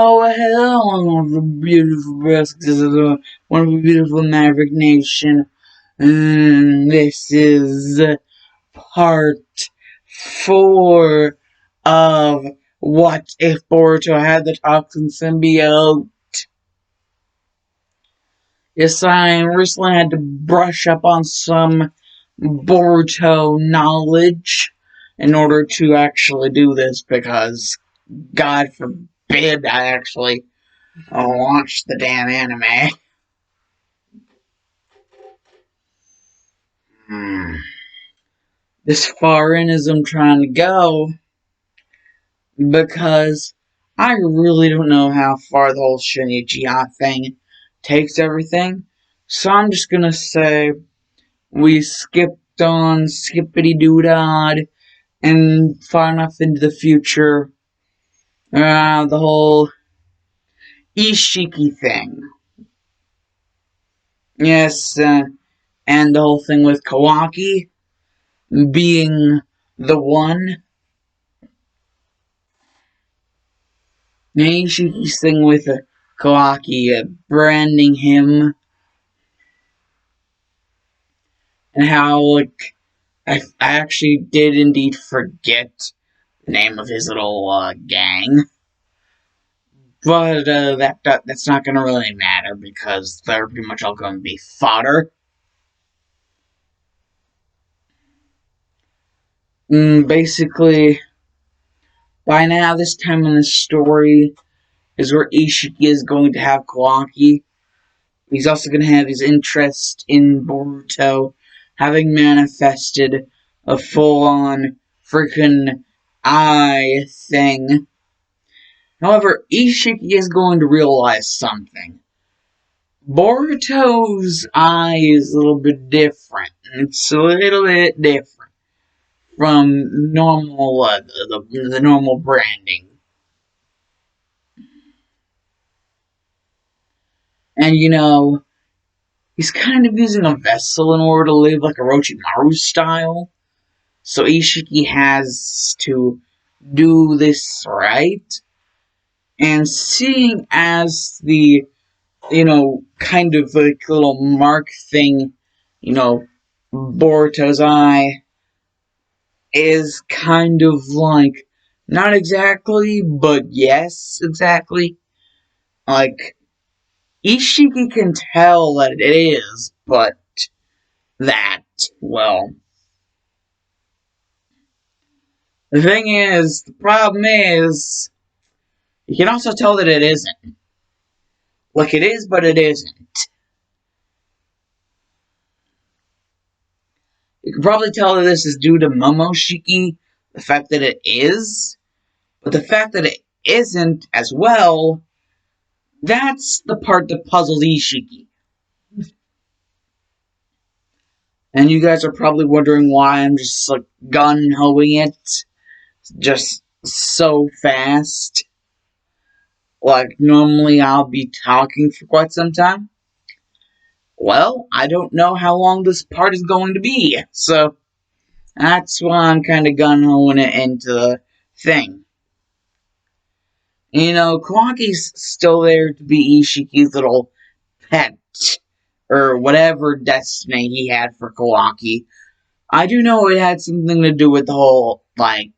Oh, hello, wonderful, beautiful Breskis of the wonderful, beautiful Maverick Nation. This is part 4 of What If Boruto Had the Toxin Symbiote. Yes, I recently had to brush up on some Boruto knowledge in order to actually do this because, God forbid, I actually watch the damn anime. As far in as I'm trying to go, because I really don't know how far the whole Shinichia thing takes everything. So I'm just gonna say we skipped on skippity doo dah and far enough into the future. The whole Ishiki thing. Yes, and the whole thing with Kawaki being the one. Ishiki's thing with Kawaki branding him. And how, like, I actually did indeed forget the name of his little gang. But that's not going to really matter because they're pretty much all going to be fodder. Basically, by now, this time in the story is where Ishiki is going to have Kawaki. He's also going to have his interest in Boruto, having manifested a full-on freaking eye thing. However, Ishiki is going to realize something. Boruto's eye is a little bit different. It's a little bit different from normal, the normal branding. And he's kind of using a vessel in order to live like Orochimaru style. So Ishiki has to do this right. And seeing as the, kind of like little mark thing, Boruto's eye is kind of like, not exactly, but yes, exactly. Like, Ishiki can tell that it is, but that, well, the problem is, you can also tell that it isn't. Like, it is, but it isn't. You can probably tell that this is due to Momoshiki, the fact that it is, but the fact that it isn't as well, that's the part that puzzles Ishiki. And you guys are probably wondering why I'm just, like, gun-hoing it just so fast. Like, normally I'll be talking for quite some time. Well, I don't know how long this part is going to be, so that's why I'm kind of gun-hoing it into the thing. Kawaki's still there to be Ishiki's little pet, or whatever destiny he had for Kawaki. I do know it had something to do with the whole, like,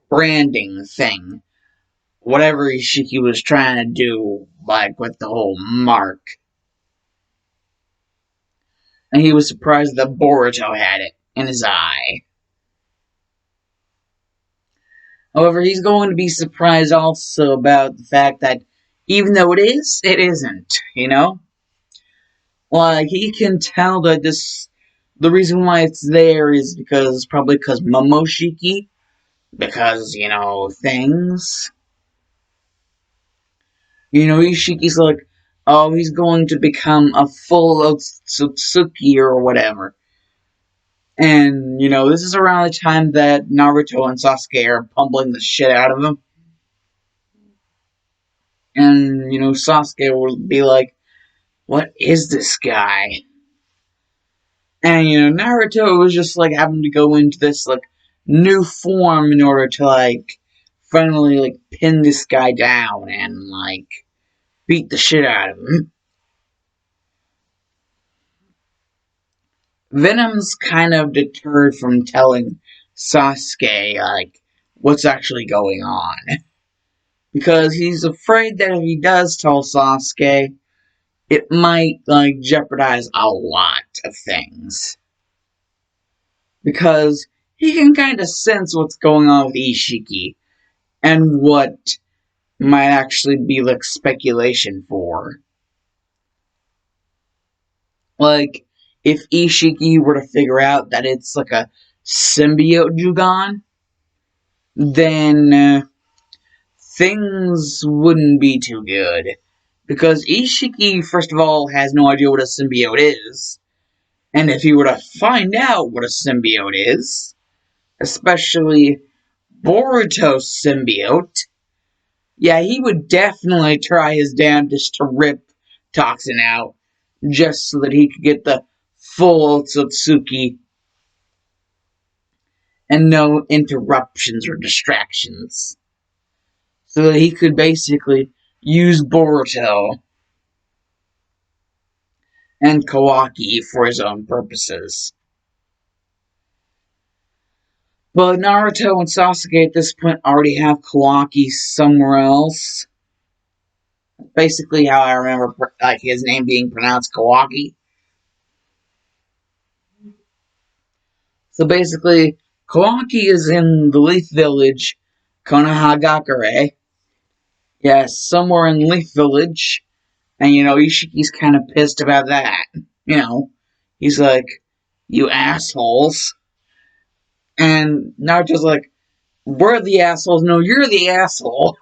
branding thing. Whatever Ishiki was trying to do, like, with the whole mark. And he was surprised that Boruto had it in his eye. However, he's going to be surprised also about the fact that even though it is, it isn't, Like, he can tell that the reason why it's there is probably because Momoshiki, because, things. Ishiki's like, oh, he's going to become a full Otsutsuki or whatever. And, this is around the time that Naruto and Sasuke are pummeling the shit out of him. And, Sasuke will be like, what is this guy? And, Naruto was just, like, having to go into this, like, new form in order to, like, finally, like, pin this guy down and, like, beat the shit out of him. Venom's kind of deterred from telling Sasuke, like, what's actually going on. Because he's afraid that if he does tell Sasuke, it might, like, jeopardize a lot of things. Because he can kind of sense what's going on with Ishiki, and what might actually be, like, speculation for. Like, if Ishiki were to figure out that it's, like, a symbiote Jugon, then things wouldn't be too good. Because Ishiki, first of all, has no idea what a symbiote is. And if he were to find out what a symbiote is, especially Boruto's symbiote, yeah, he would definitely try his damnedest to rip Toxin out, just so that he could get the full Otsutsuki and no interruptions or distractions. So that he could basically use Boruto and Kawaki for his own purposes. But Naruto and Sasuke at this point already have Kawaki somewhere else. Basically how I remember, like, his name being pronounced Kawaki. So basically, Kawaki is in the Leaf Village, Konohagakure. Yes, somewhere in Leaf Village. And, Ishiki's kind of pissed about that. He's like, you assholes. And Naruto's like, we're the assholes. No, you're the asshole.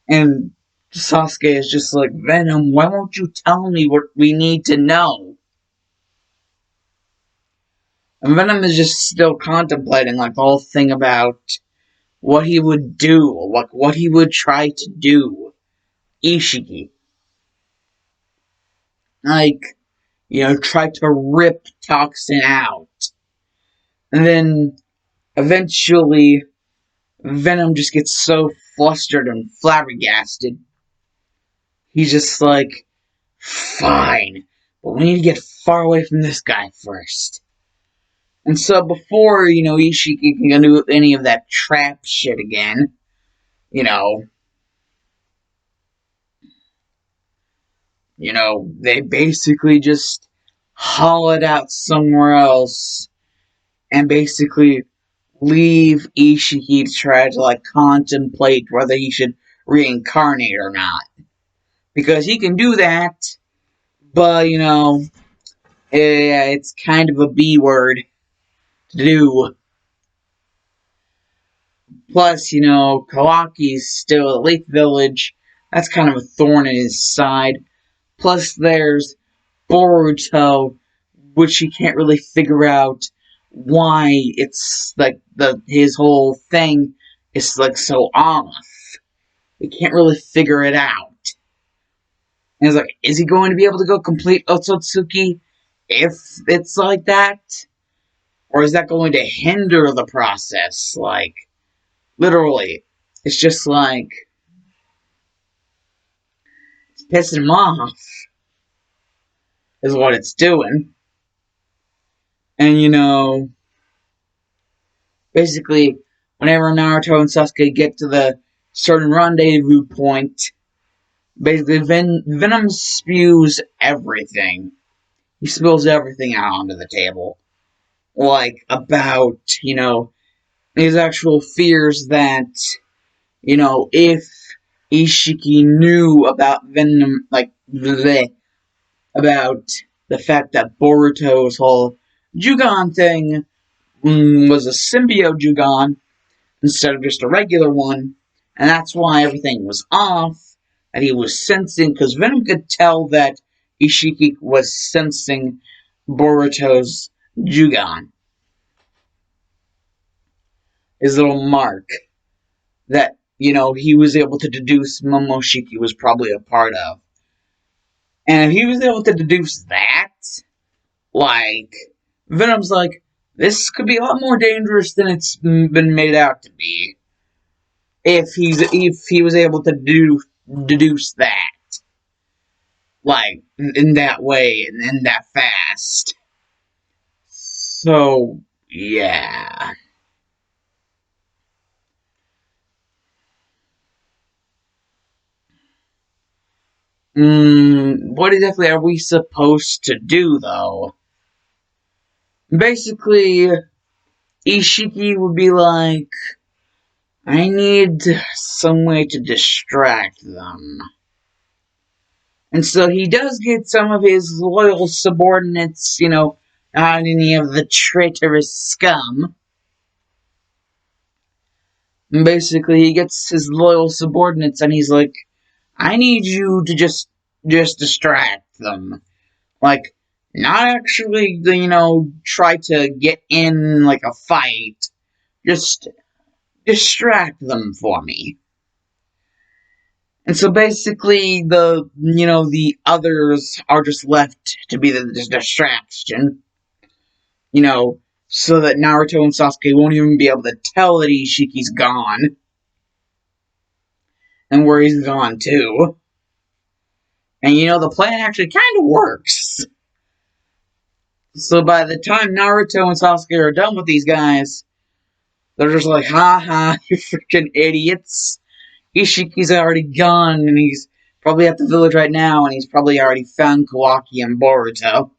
And Sasuke is just like, Venom, why won't you tell me what we need to know? And Venom is just still contemplating, like, the whole thing about what he would do, like, what he would try to do. Ishiki. Like, try to rip Toxin out. And then, eventually, Venom just gets so flustered and flabbergasted. He's just like, fine, but we need to get far away from this guy first. And so before, Ishiki can do any of that trap shit again, they basically just haul it out somewhere else and basically leave Ishiki to try to, like, contemplate whether he should reincarnate or not. Because he can do that, but, it's kind of a B word to do. Plus, Kawaki's still at Leaf Village. That's kind of a thorn in his side. Plus, there's Boruto, which he can't really figure out why it's like his whole thing is, like, so off. He can't really figure it out. And he's like, is he going to be able to go complete Otsutsuki if it's like that? Or is that going to hinder the process? Like, literally. It's just like, it's pissing him off, is what it's doing. And, basically, whenever Naruto and Sasuke get to the certain rendezvous point, basically Venom spews everything. He spills everything out onto the table. Like, about, his actual fears that, if Ishiki knew about Venom, like, about the fact that Boruto's whole Jugon thing was a symbiote Jugon instead of just a regular one, and that's why everything was off, that he was sensing, because Venom could tell that Ishiki was sensing Boruto's Jugon. His little mark that, he was able to deduce Momoshiki was probably a part of. And if he was able to deduce that, like, Venom's like, this could be a lot more dangerous than it's been made out to be. if he was able to deduce that, like, in that way and in that fast. So yeah. What exactly are we supposed to do, though? Basically, Ishiki would be like, I need some way to distract them. And so he does get some of his loyal subordinates, not any of the traitorous scum. And basically, he gets his loyal subordinates and he's like, I need you to just distract them. Like, not actually, try to get in, like, a fight. Just distract them for me. And so basically, the others are just left to be the distraction. So that Naruto and Sasuke won't even be able to tell that Ishiki's gone. And where he's gone to. And the plan actually kind of works. So by the time Naruto and Sasuke are done with these guys, they're just like, ha ha, you freaking idiots. Ishiki's already gone, and he's probably at the village right now, and he's probably already found Kawaki and Boruto.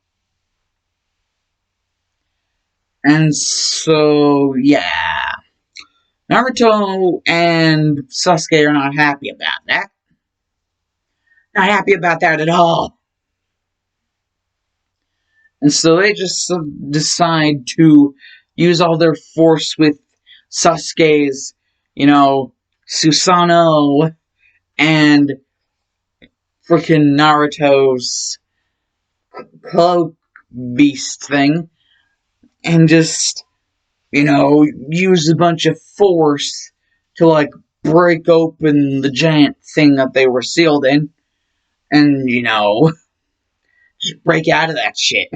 And so, yeah. Naruto and Sasuke are not happy about that. Not happy about that at all. And so they just decide to use all their force with Sasuke's, Susanoo and freaking Naruto's cloak beast thing. And just, use a bunch of force to, like, break open the giant thing that they were sealed in. And, just break out of that shit.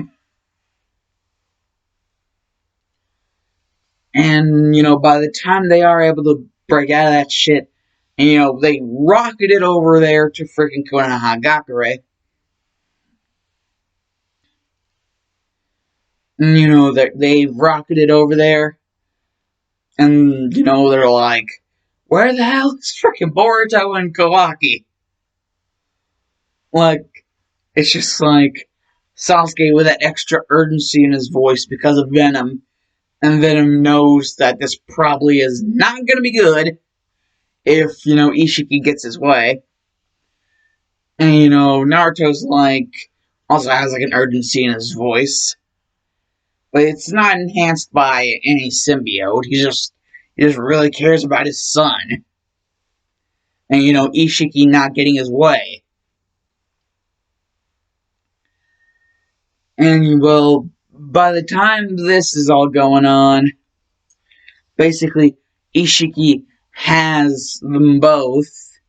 And, by the time they are able to break out of that shit, and, they rocket it over there to freaking Konohagakure. And, they rocketed over there. And, they're like, where the hell is freaking Boruto and Kawaki? Like, it's just like Sasuke with that extra urgency in his voice because of Venom. And Venom knows that this probably is not going to be good if, Ishiki gets his way. And, Naruto's also has like an urgency in his voice. But it's not enhanced by any symbiote. He just really cares about his son. And, Ishiki not getting his way. And, well, by the time this is all going on, basically, Ishiki has them both.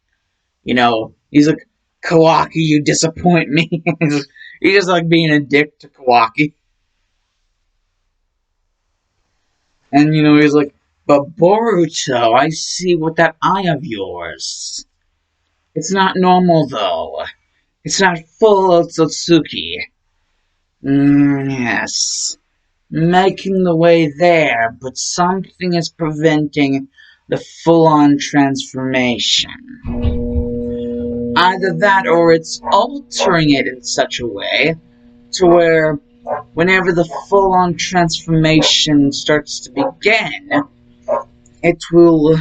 He's like, Kawaki, you disappoint me. He's just like being a dick to Kawaki. And, he's like, but Boruto, I see with that eye of yours. It's not normal, though. It's not full Otsutsuki. Yes. Making the way there, but something is preventing the full-on transformation. Either that or it's altering it in such a way to where whenever the full-on transformation starts to begin, it will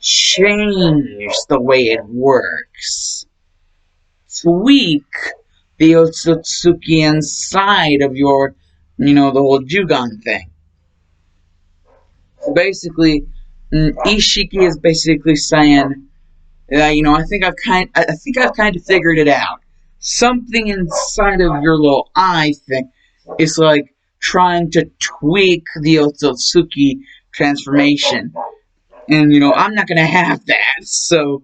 change the way it works. Tweak the Otsutsuki inside of your, the whole Jugon thing. So basically, Ishiki is basically saying, I think I've kind of figured it out. Something inside of your little eye thing is like trying to tweak the Otsutsuki transformation. And, I'm not going to have that. So,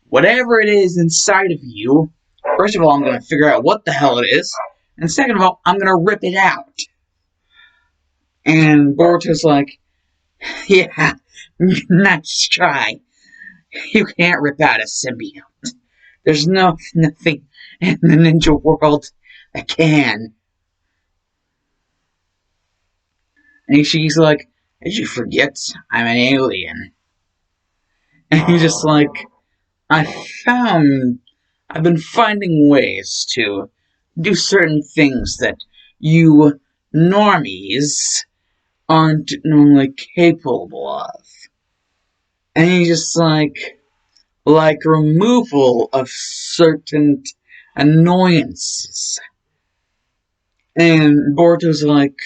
whatever it is inside of you, first of all, I'm going to figure out what the hell it is. And second of all, I'm going to rip it out. And Boruto's like, yeah, Nice try. You can't rip out a symbiote. There's nothing in the ninja world that can. And she's like, did you forget I'm an alien? And he's just like, I've been finding ways to do certain things that you normies aren't normally capable of. And he's just like removal of certain annoyances. And Boruto's like,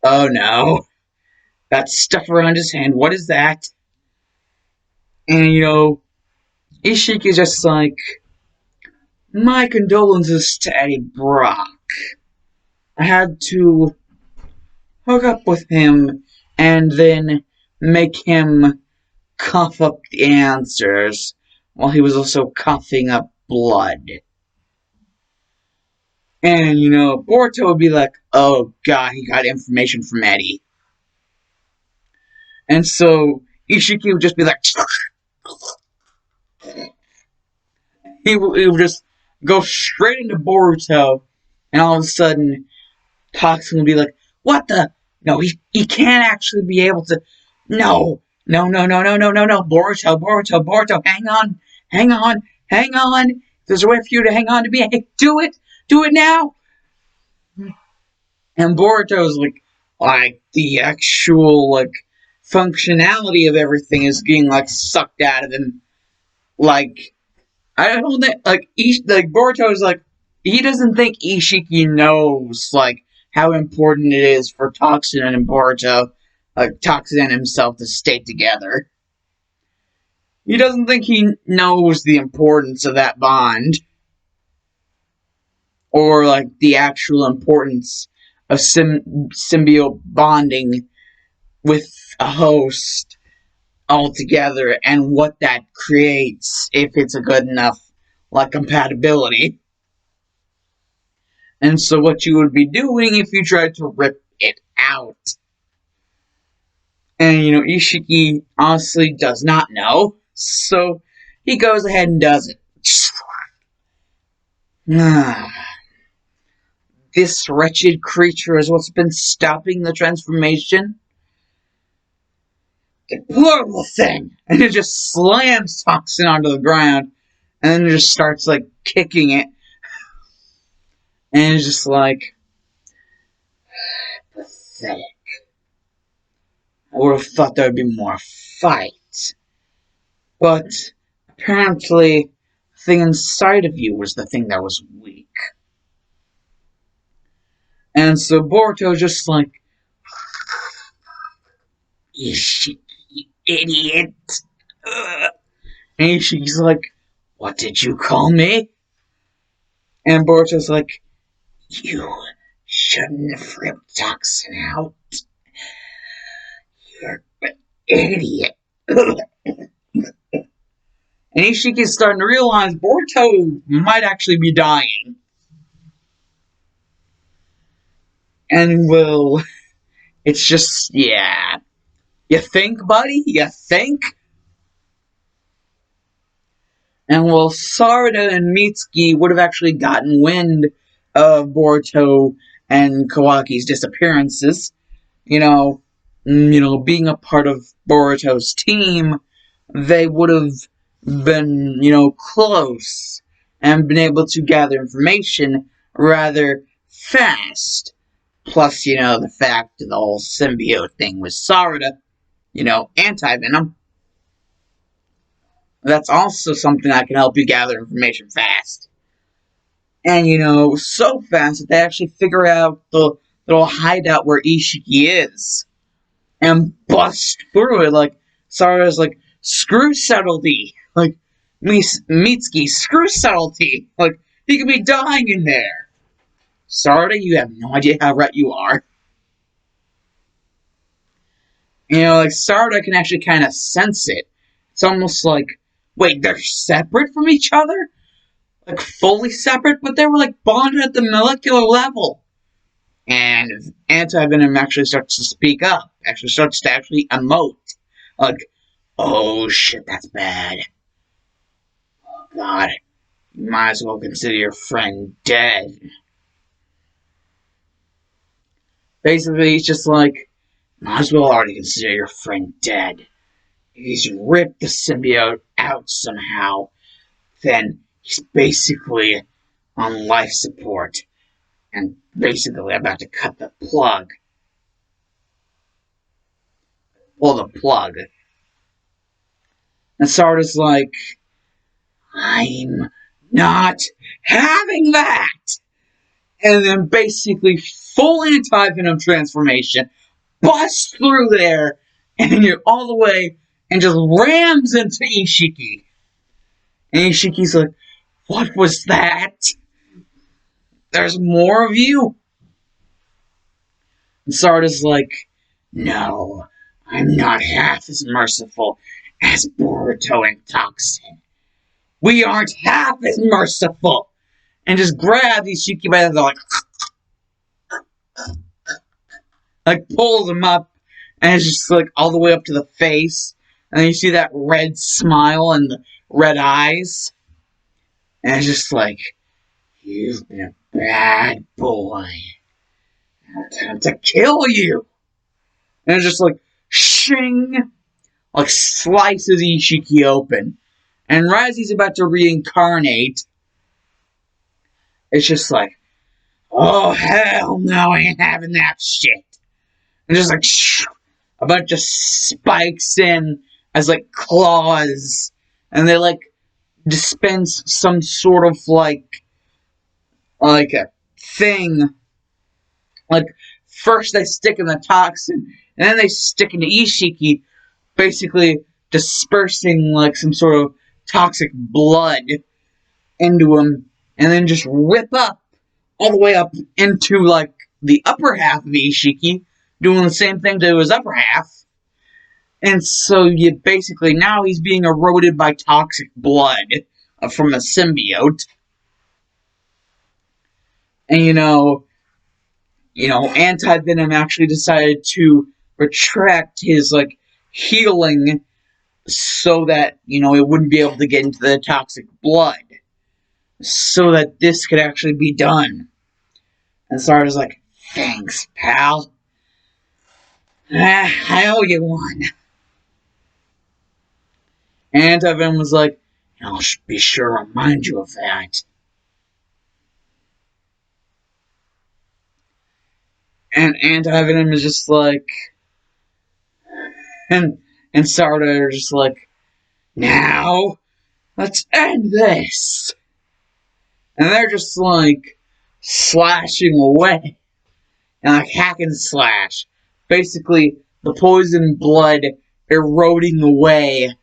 oh no, that stuff around his hand, what is that? And Ishiki's just like, my condolences to Eddie Brock. I had to hook up with him and then make him cough up the answers while he was also coughing up blood. And, Boruto would be like, oh god, he got information from Eddie. And so Ishiki would just be like, he would just go straight into Boruto, and all of a sudden, Toxin would be like, what the? No, he can't actually be able to. No, Boruto, hang on. There's a way for you to hang on to me. Hey, do it now. And Boruto's like the actual functionality of everything is getting sucked out of him. I don't think Boruto's he doesn't think Ishiki knows how important it is for Toxin and Boruto, Toxin and himself to stay together. He doesn't think he knows the importance of that bond. Or the actual importance of symbiote bonding with a host altogether and what that creates if it's a good enough compatibility. And so what you would be doing if you tried to rip it out. And Ishiki honestly does not know, so he goes ahead and does it. This wretched creature is what's been stopping the transformation. Deplorable thing! And it just slams Toxin onto the ground, and then it just starts kicking it. And it's just pathetic. I would have thought there would be more fight. But apparently, the thing inside of you was the thing that was weak. And so Boruto's just Ishiki, idiot. Ugh. And Ishiki's like, what did you call me? And Boruto's like, you shouldn't have ripped Toxin out. You're an idiot. And Ishiki's starting to realize Boruto might actually be dying. And it's just, yeah. You think, buddy? You think? And Sarada and Mitsuki would have actually gotten wind of Boruto and Kawaki's disappearances, being a part of Boruto's team, they would have been, close and been able to gather information rather fast. Plus, the fact of the whole symbiote thing with Sarada, anti-venom. That's also something that can help you gather information fast. And, so fast that they actually figure out the little hideout where Ishiki is. And bust through it. Sarada's screw subtlety. Mitsuki, screw subtlety. He could be dying in there. Sarada, you have no idea how right you are. Sarada can actually kind of sense it. It's almost wait, they're separate from each other? Fully separate? But they were, bonded at the molecular level. And Anti-Venom actually starts to speak up. Actually starts to emote. Like, oh shit, that's bad. Oh god, you might as well consider your friend dead. Basically, he's just like, might as well already consider your friend dead. If he's ripped the symbiote out somehow, then he's basically on life support and basically about to cut the plug. Pull the plug. And Sarda's like, I'm not having that! And then basically full anti-venom transformation busts through there and you're all the way and just rams into Ishiki. And Ishiki's like, what was that? There's more of you? And Sarda's like, no, I'm not half as merciful as Boruto and Toxin. We aren't half as merciful! And just grabs Ishiki by the like pulls him up, and it's just like all the way up to the face. And then you see that red smile and the red eyes. And it's just like, you've been a bad boy. Time to kill you! And it's just like, shing! Like slices Ishiki open. And right as he's about to reincarnate, it's just like, oh hell no, I ain't having that shit. And just like, a bunch of spikes in as like claws. And they like dispense some sort of like a thing. Like, first they stick in the toxin, and then they stick into Ishiki, basically dispersing like some sort of toxic blood into him, and then just rip up all the way up into like the upper half of Ishiki, doing the same thing to his upper half. And so you basically, now he's being eroded by toxic blood from a symbiote. And Anti-Venom actually decided to retract his like healing so that, it wouldn't be able to get into the toxic blood. So that this could actually be done. And Sarah's like, thanks, pal. I owe you one. And Anti-Venom was like, I'll be sure to remind you of that. And Anti-Venom is just like, and Sarda are just like, now, let's end this. And they're just like, slashing away. And like hack and slash. Basically, the poison blood eroding away.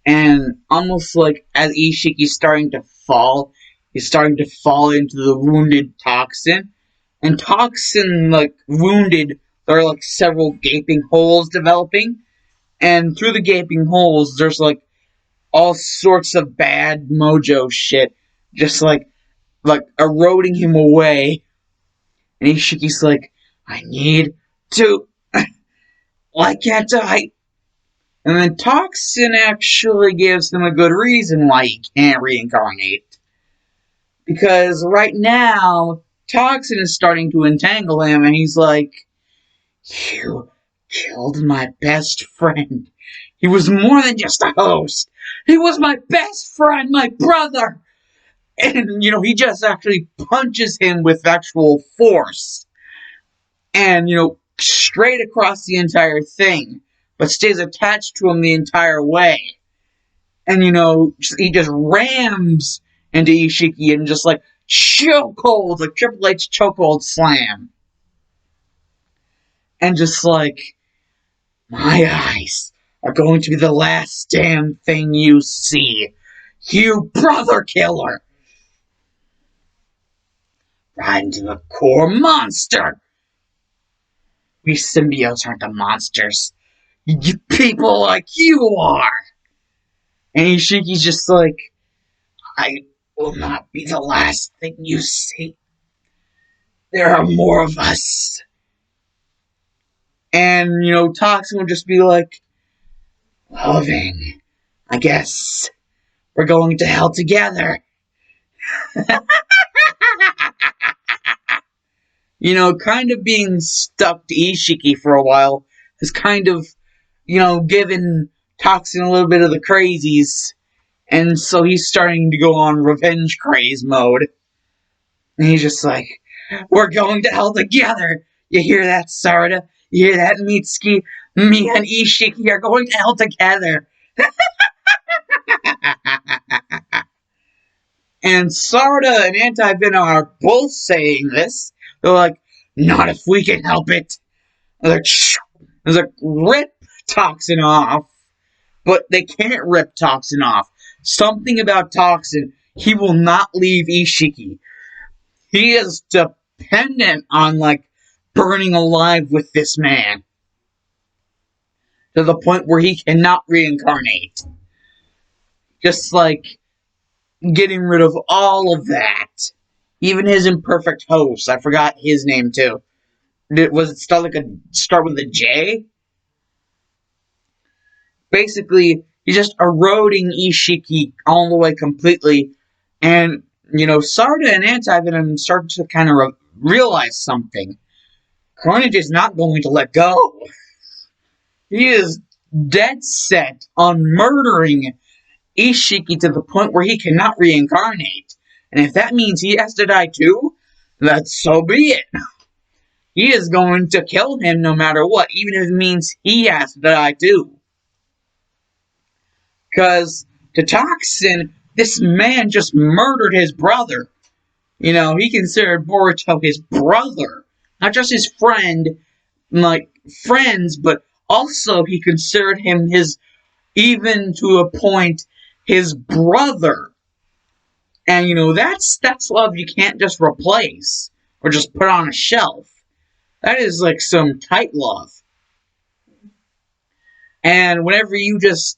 And almost like as Ishiki's starting to fall, he's starting to fall into the wounded Toxin. And Toxin, like, wounded, there are like several gaping holes developing. And through the gaping holes, there's like all sorts of bad mojo shit. Just like eroding him away. And Ishiki's like, I need to... Why can't I? And then Toxin actually gives him a good reason why he can't reincarnate. Because right now, Toxin is starting to entangle him, and he's like, you killed my best friend. He was more than just a host. He was my best friend, my brother. And, he just actually punches him with actual force. And, straight across the entire thing. But stays attached to him the entire way. And, he just rams into Ishiki and just like chokehold, like Triple H chokehold slam. And just like, my eyes are going to be the last damn thing you see. You brother killer! Right into the core monster! We symbiotes aren't the monsters. You people like you are! And Ishiki's just like, I will not be the last thing you see. There are more of us. And, Toxin will just be like, Loving. I guess we're going to hell together. Kind of being stuck to Ishiki for a while has kind of, given Toxin a little bit of the crazies. And so he's starting to go on revenge craze mode. And he's just like, we're going to hell together. You hear that, Sarada? You hear that, Mitsuki? Me and Ishiki are going to hell together. And Sarada and Anti-Venom are both saying this. They're like, not if we can help it. They're like, rip Toxin off. But they can't rip Toxin off. Something about Toxin, he will not leave Ishiki. He is dependent on, burning alive with this man. To the point where he cannot reincarnate. Just getting rid of all of that. Even his imperfect host. I forgot his name too. Was it start with a J? Basically, he's just eroding Ishiki all the way completely. And, Sarada and Anti-Venom start to kind of realize something. Carnage is not going to let go. He is dead set on murdering Ishiki to the point where he cannot reincarnate. And if that means he has to die too, then so be it. He is going to kill him no matter what, even if it means he has to die too. Because to Toxin, this man just murdered his brother. He considered Boruto his brother. Not just his friend, friends, but also he considered him even to a point, his brother. And that's love you can't just replace or just put on a shelf. That is some tight love. And whenever you just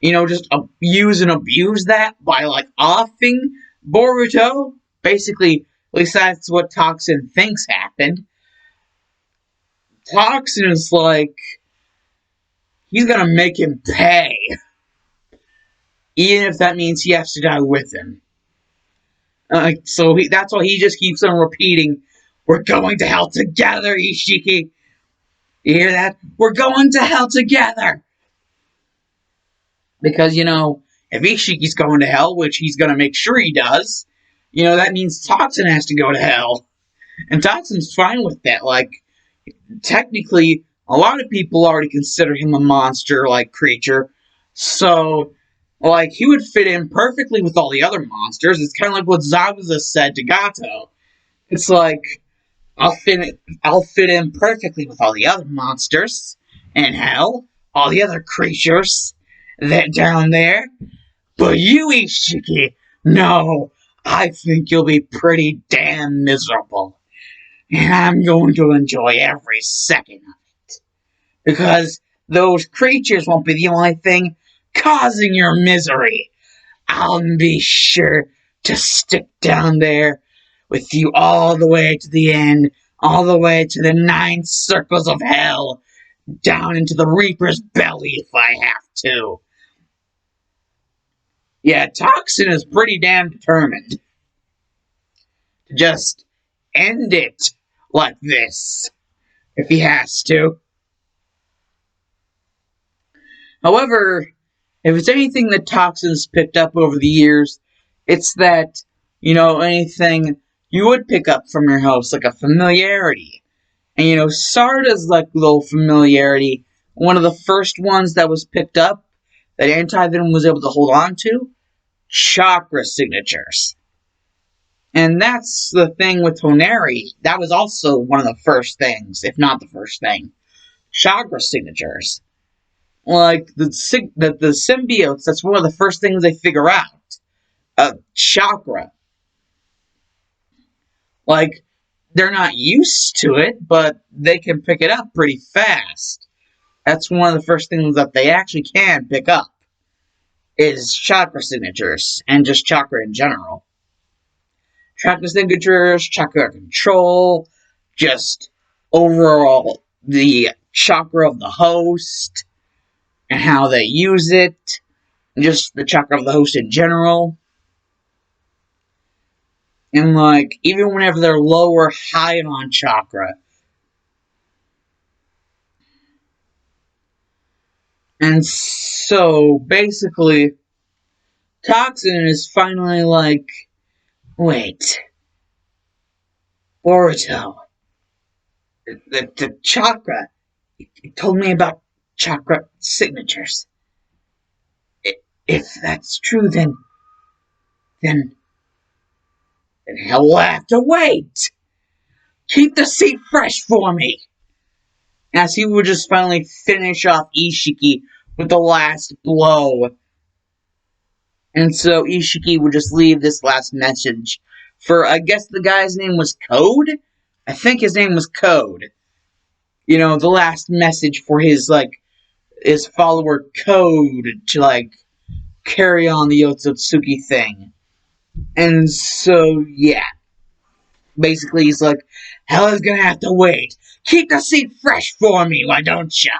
use and abuse that by offing Boruto, basically, at least that's what Toxin thinks happened. Toxin is he's gonna make him pay. Even if that means he has to die with him. So that's why he just keeps on repeating, we're going to hell together, Ishiki. You hear that? We're going to hell together. Because, if Ishiki's going to hell, which he's going to make sure he does, that means Toxin has to go to hell. And Toxin's fine with that. Technically, a lot of people already consider him a monster-like creature. So, he would fit in perfectly with all the other monsters. It's kind of like what Zabuza said to Gato. It's I'll fit in perfectly with all the other monsters in hell, all the other creatures that down there. But you, Ishiki, no, I think you'll be pretty damn miserable. And I'm going to enjoy every second of it. Because those creatures won't be the only thing causing your misery. I'll be sure to stick down there with you all the way to the end, all the way to the 9 circles of hell, down into the Reaper's belly if I have to. Yeah, Toxin is pretty damn determined to just end it like this, if he has to. However, if it's anything that Toxin's picked up over the years, it's that, anything you would pick up from your host, like a familiarity. And, Sarda's little familiarity, one of the first ones that was picked up, that Anti-Venom was able to hold on to, chakra signatures. And that's the thing with Toneri. That was also one of the first things, if not the first thing. Chakra signatures. The symbiotes, that's one of the first things they figure out. Chakra. They're not used to it, but they can pick it up pretty fast. That's one of the first things that they actually can pick up. Is chakra signatures, and just chakra in general. Chakra signatures, chakra control, just overall the chakra of the host. and how they use it, and just the chakra of the host in general. And like, even whenever they're low or high on chakra. And so, basically, Toxin is finally like, wait, BORUTO, the chakra, he told me about chakra signatures. If that's true, then hell will have to wait. Keep the seat fresh for me. As he would just finally finish off Ishiki with the last blow. And so Ishiki would just leave this last message for, I guess the guy's name was Code? I think his name was Code. You know, the last message for his, like, his follower Code to, like, carry on the Otsutsuki thing. And so, yeah. Basically, he's like, hell is gonna have to wait. Keep the seat fresh for me, why don't ya?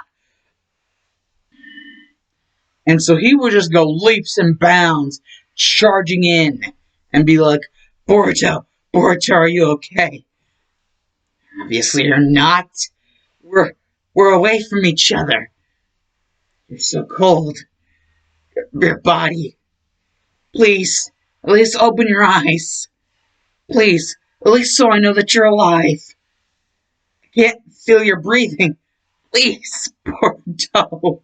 And so he would just go leaps and bounds, charging in, and be like, BORUTO, are you okay? Obviously you're not. We're away from each other. You're so cold. Your body. Please, at least open your eyes. Please, at least so I know that you're alive. I can't feel your breathing. Please, BORUTO.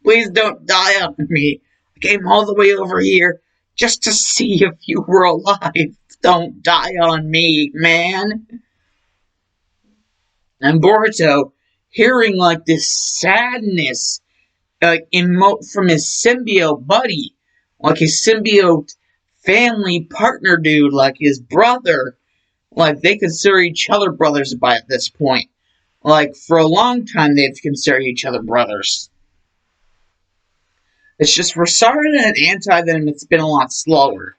Please don't die on me. I came all the way over here just to see if you were alive. Don't die on me, man. And BORUTO, hearing like this sadness emote from his symbiote buddy, like his symbiote family partner dude, like his brother, like they consider each other brothers by this point. Like for a long time they've considered each other brothers. It's just for Sarada and Anti-Venom, it's been a lot slower.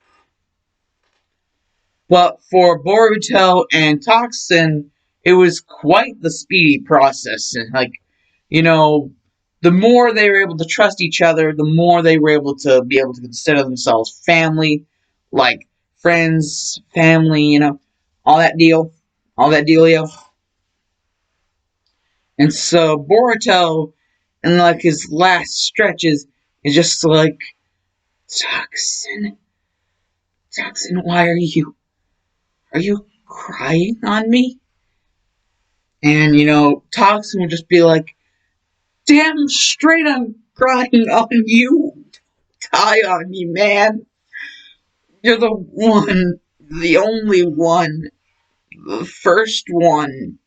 But for Boruto and Toxin, it was quite the speedy process. And like, you know, the more they were able to trust each other, the more they were able to consider themselves family, like friends, family, you know, all that dealio. And so Boruto, in like his last stretches, is just like, Toxin, why are you crying on me? And, you know, Toxin would just be like, damn straight I'm crying on you. Die on me, man. You're the one, the only one, the first one.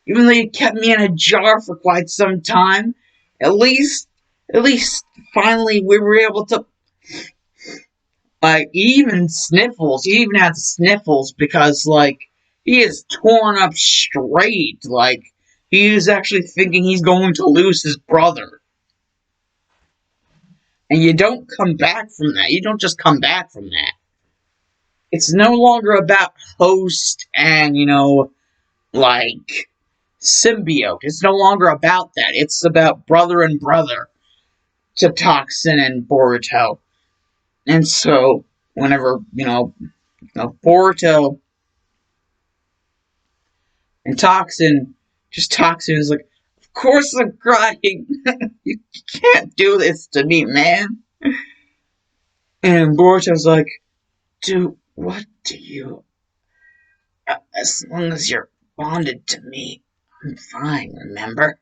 Even though you kept me in a jar for quite some time, at least, finally we were able to, like, he even had sniffles because, like, he is torn up straight, like, he is actually thinking he's going to lose his brother. And you don't come back from that. You don't just come back from that. It's no longer about host and, you know, like, symbiote. It's no longer about that. It's about brother and brother to Toxin and Boruto. And so, whenever, Boruto and Toxin is like, of course I'm crying. You can't do this to me, man. And Boruto's like, what do you... As long as you're bonded to me, I'm fine, remember?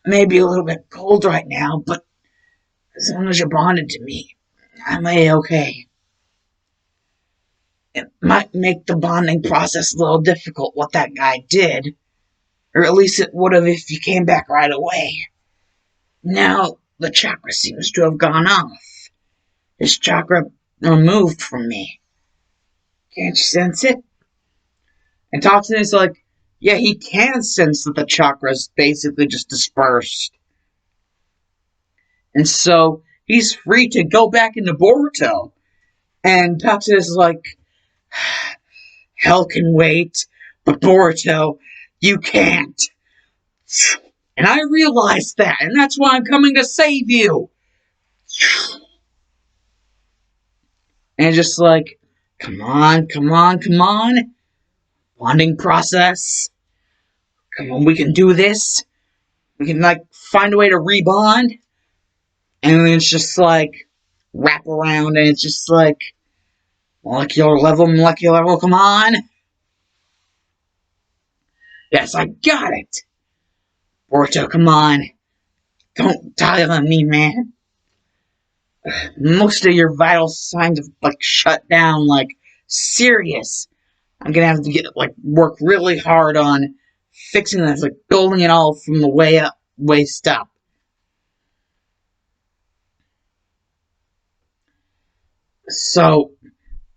Maybe a little bit cold right now, but as long as you're bonded to me, I'm A-okay. It might make the bonding process a little difficult, what that guy did. Or at least it would have if you came back right away. Now, the chakra seems to have gone off. His chakra removed from me. Can't you sense it? And Toxin is like, yeah, he can sense that the chakra is basically just dispersed. And so, he's free to go back into Boruto. And Toxin is like, hell can wait, but Boruto, you can't. And I realized that, and that's why I'm coming to save you. And just like, come on, come on, come on. Bonding process. Come on, we can do this. We can, like, find a way to rebond. And then it's just like, wrap around, and it's just like, molecular level, come on. Yes, I got it. Boruto, come on. Don't die on me, man. Most of your vital signs have, like, shut down, like, serious. I'm gonna have to work really hard on fixing this, like, building it all from the way up, waist up. So,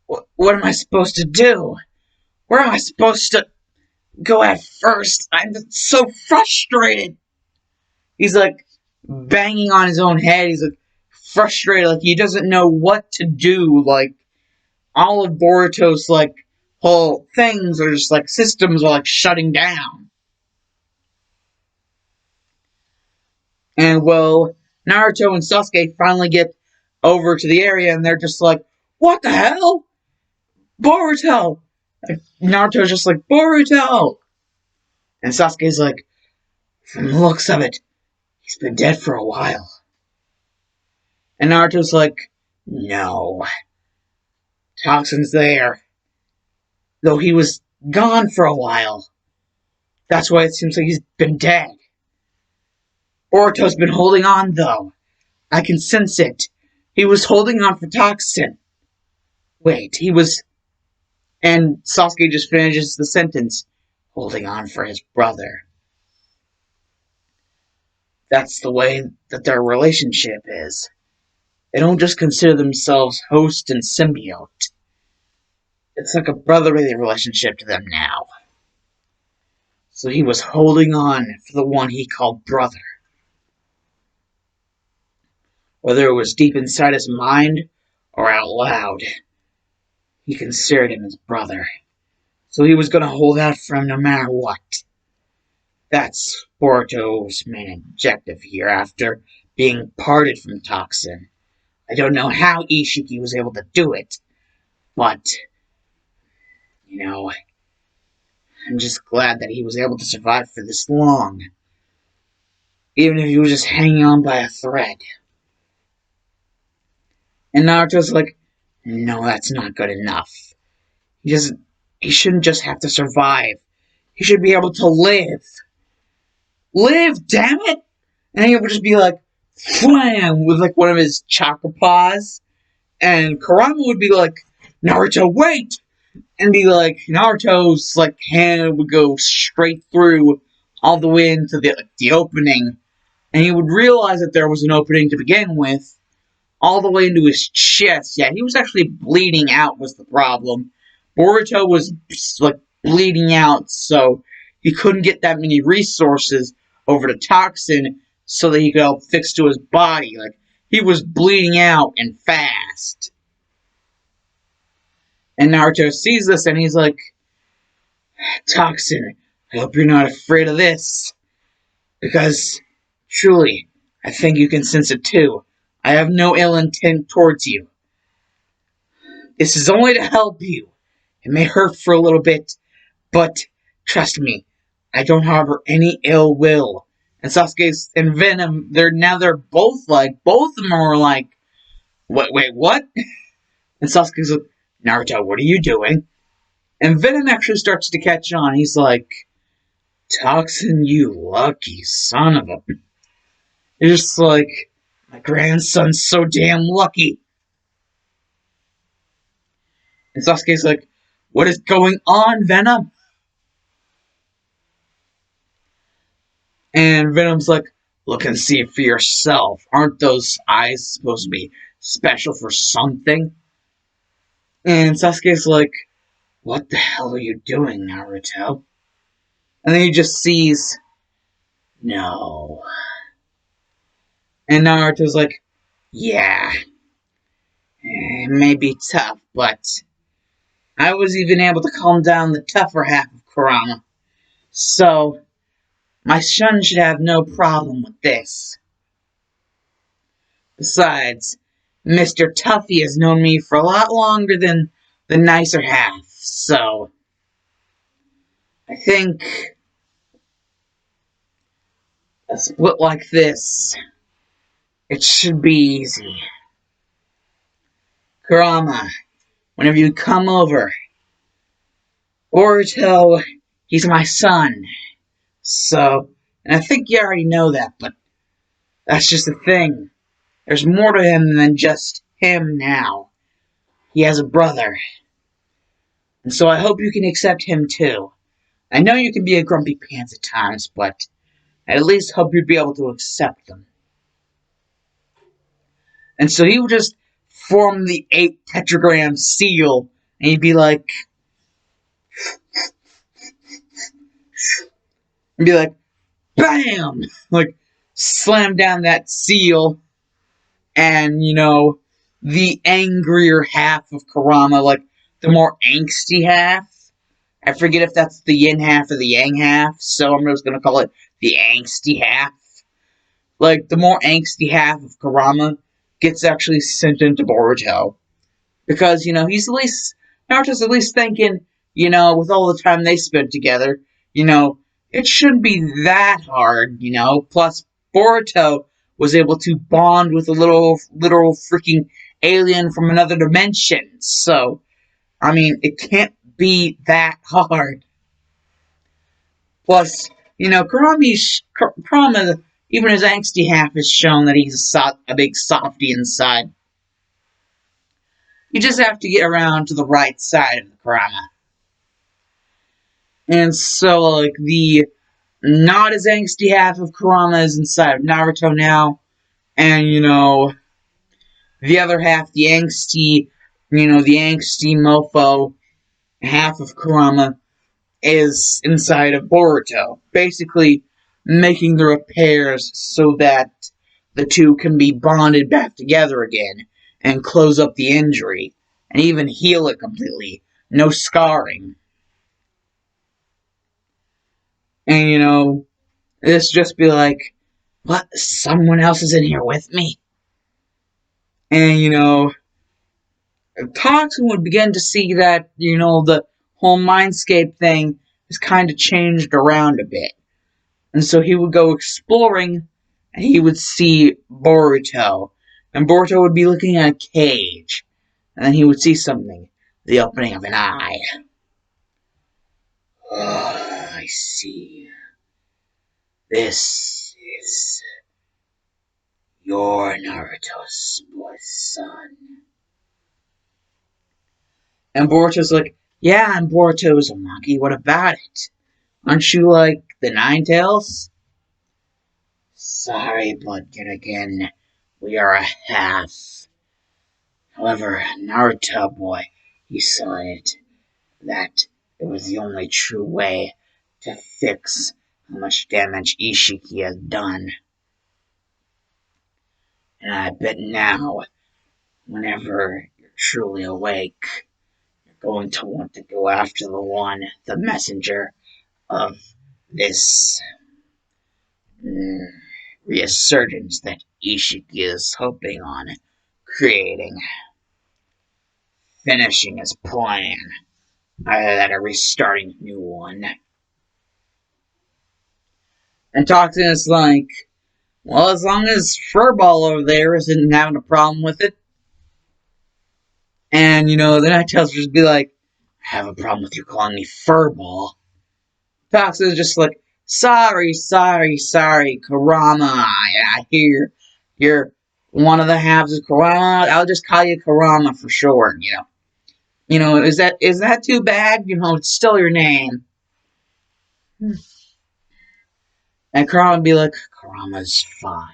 what am I supposed to do? Where am I supposed to go at first? I'm so frustrated. He's like banging on his own head. He's like frustrated, like he doesn't know what to do. Like all of Boruto's like whole things are just like systems are like shutting down. And well, Naruto and Sasuke finally get over to the area, and they're just like, "What the hell, Boruto?" Like, Naruto's just like, "Boruto," and Sasuke's like, "From the looks of it, he's been dead for a while." And Naruto's like, "No, Toxin's there, though he was gone for a while. That's why it seems like he's been dead. Boruto's been holding on, though. I can sense it. He was holding on for Toxin. Wait, he was..." And Sasuke just finishes the sentence, "holding on for his brother." That's the way that their relationship is. They don't just consider themselves host and symbiote. It's like a brotherly relationship to them now. So he was holding on for the one he called brother. Whether it was deep inside his mind or out loud, he considered him his brother. So he was going to hold out for him no matter what. That's Boruto's main objective here after being parted from Toxin. I don't know how Ishiki was able to do it, but, you know, I'm just glad that he was able to survive for this long. Even if he was just hanging on by a thread. And Naruto's like, no, that's not good enough. He shouldn't just have to survive. He should be able to live. Live, damn it! And he would just be like, wham, with like one of his chakra paws. And Kurama would be like, Naruto, wait! And be like, Naruto's like hand would go straight through all the way into the opening. And he would realize that there was an opening to begin with, all the way into his chest. Yeah, he was actually bleeding out was the problem. Boruto was like bleeding out, so he couldn't get that many resources over to Toxin so that he could help fix to his body. Like, he was bleeding out and fast. And Naruto sees this and he's like, Toxin, I hope you're not afraid of this. Because, truly, I think you can sense it too. I have no ill intent towards you. This is only to help you. It may hurt for a little bit, but trust me, I don't harbor any ill will. And Sasuke and Venom, they're both of them are like, wait, what? And Sasuke's like, Naruto, what are you doing? And Venom actually starts to catch on. He's like, Toxin, you lucky son of a... It's just like, my grandson's so damn lucky. And Sasuke's like, what is going on, Venom? And Venom's like, look and see it for yourself. Aren't those eyes supposed to be special for something? And Sasuke's like, what the hell are you doing, Naruto? And then he just sees, no. And Naruto's like, yeah, it may be tough, but I was even able to calm down the tougher half of Kurama. So, My son should have no problem with this. Besides, Mr. Tuffy has known me for a lot longer than the nicer half, so I think a split like this, it should be easy. Kurama, whenever you come over, Boruto, he's my son, so, and I think you already know that, but that's just the thing. There's more to him than just him now. He has a brother, and so I hope you can accept him too. I know you can be a grumpy pants at times, but I at least hope you'd be able to accept them. And so he would just form the 8 tetragram seal, and he'd be like, BAM! Like, slam down that seal, and, the angrier half of Kurama, like, the more angsty half. I forget if that's the yin half or the yang half, so I'm just gonna call it the angsty half. Like, the more angsty half of Kurama gets actually sent into Boruto. Because, Naruto's at least thinking, with all the time they spent together, it shouldn't be that hard, Plus, Boruto was able to bond with a literal freaking alien from another dimension. So, I mean, it can't be that hard. Plus, Kurama, even his angsty half has shown that he's a big softy inside. You just have to get around to the right side of the Kurama. And so, like, the not as angsty half of Kurama is inside of Naruto now. And, the other half, the angsty mofo half of Kurama is inside of Boruto. Basically, making the repairs so that the two can be bonded back together again and close up the injury and even heal it completely. No scarring. And, this just be like, what? Someone else is in here with me? And, Toxin would begin to see that, the whole mindscape thing has kind of changed around a bit. And so he would go exploring, and he would see Boruto. And Boruto would be looking at a cage. And then he would see something. The opening of an eye. Oh, I see. This is your Naruto's son. And Boruto's like, yeah, I'm Boruto Uzumaki, what about it? Aren't you like the Nine Tails? Sorry, but yet again, we are a half. However, Naruto boy, he saw it, that it was the only true way to fix how much damage Ishiki has done. And I bet now, whenever you're truly awake, you're going to want to go after the messenger of this resurgence that Ishiki is hoping on creating. Finishing his plan. Either that or restarting a new one. And Toxin is like, well, as long as Furball over there isn't having a problem with it. And, the Night Tails just be like, I have a problem with you calling me Furball. Toxin is just like, sorry, Kurama. I hear you're one of the halves of Kurama. I'll just call you Kurama for short, is that too bad? It's still your name. And Kurama would be like, Kurama's fine.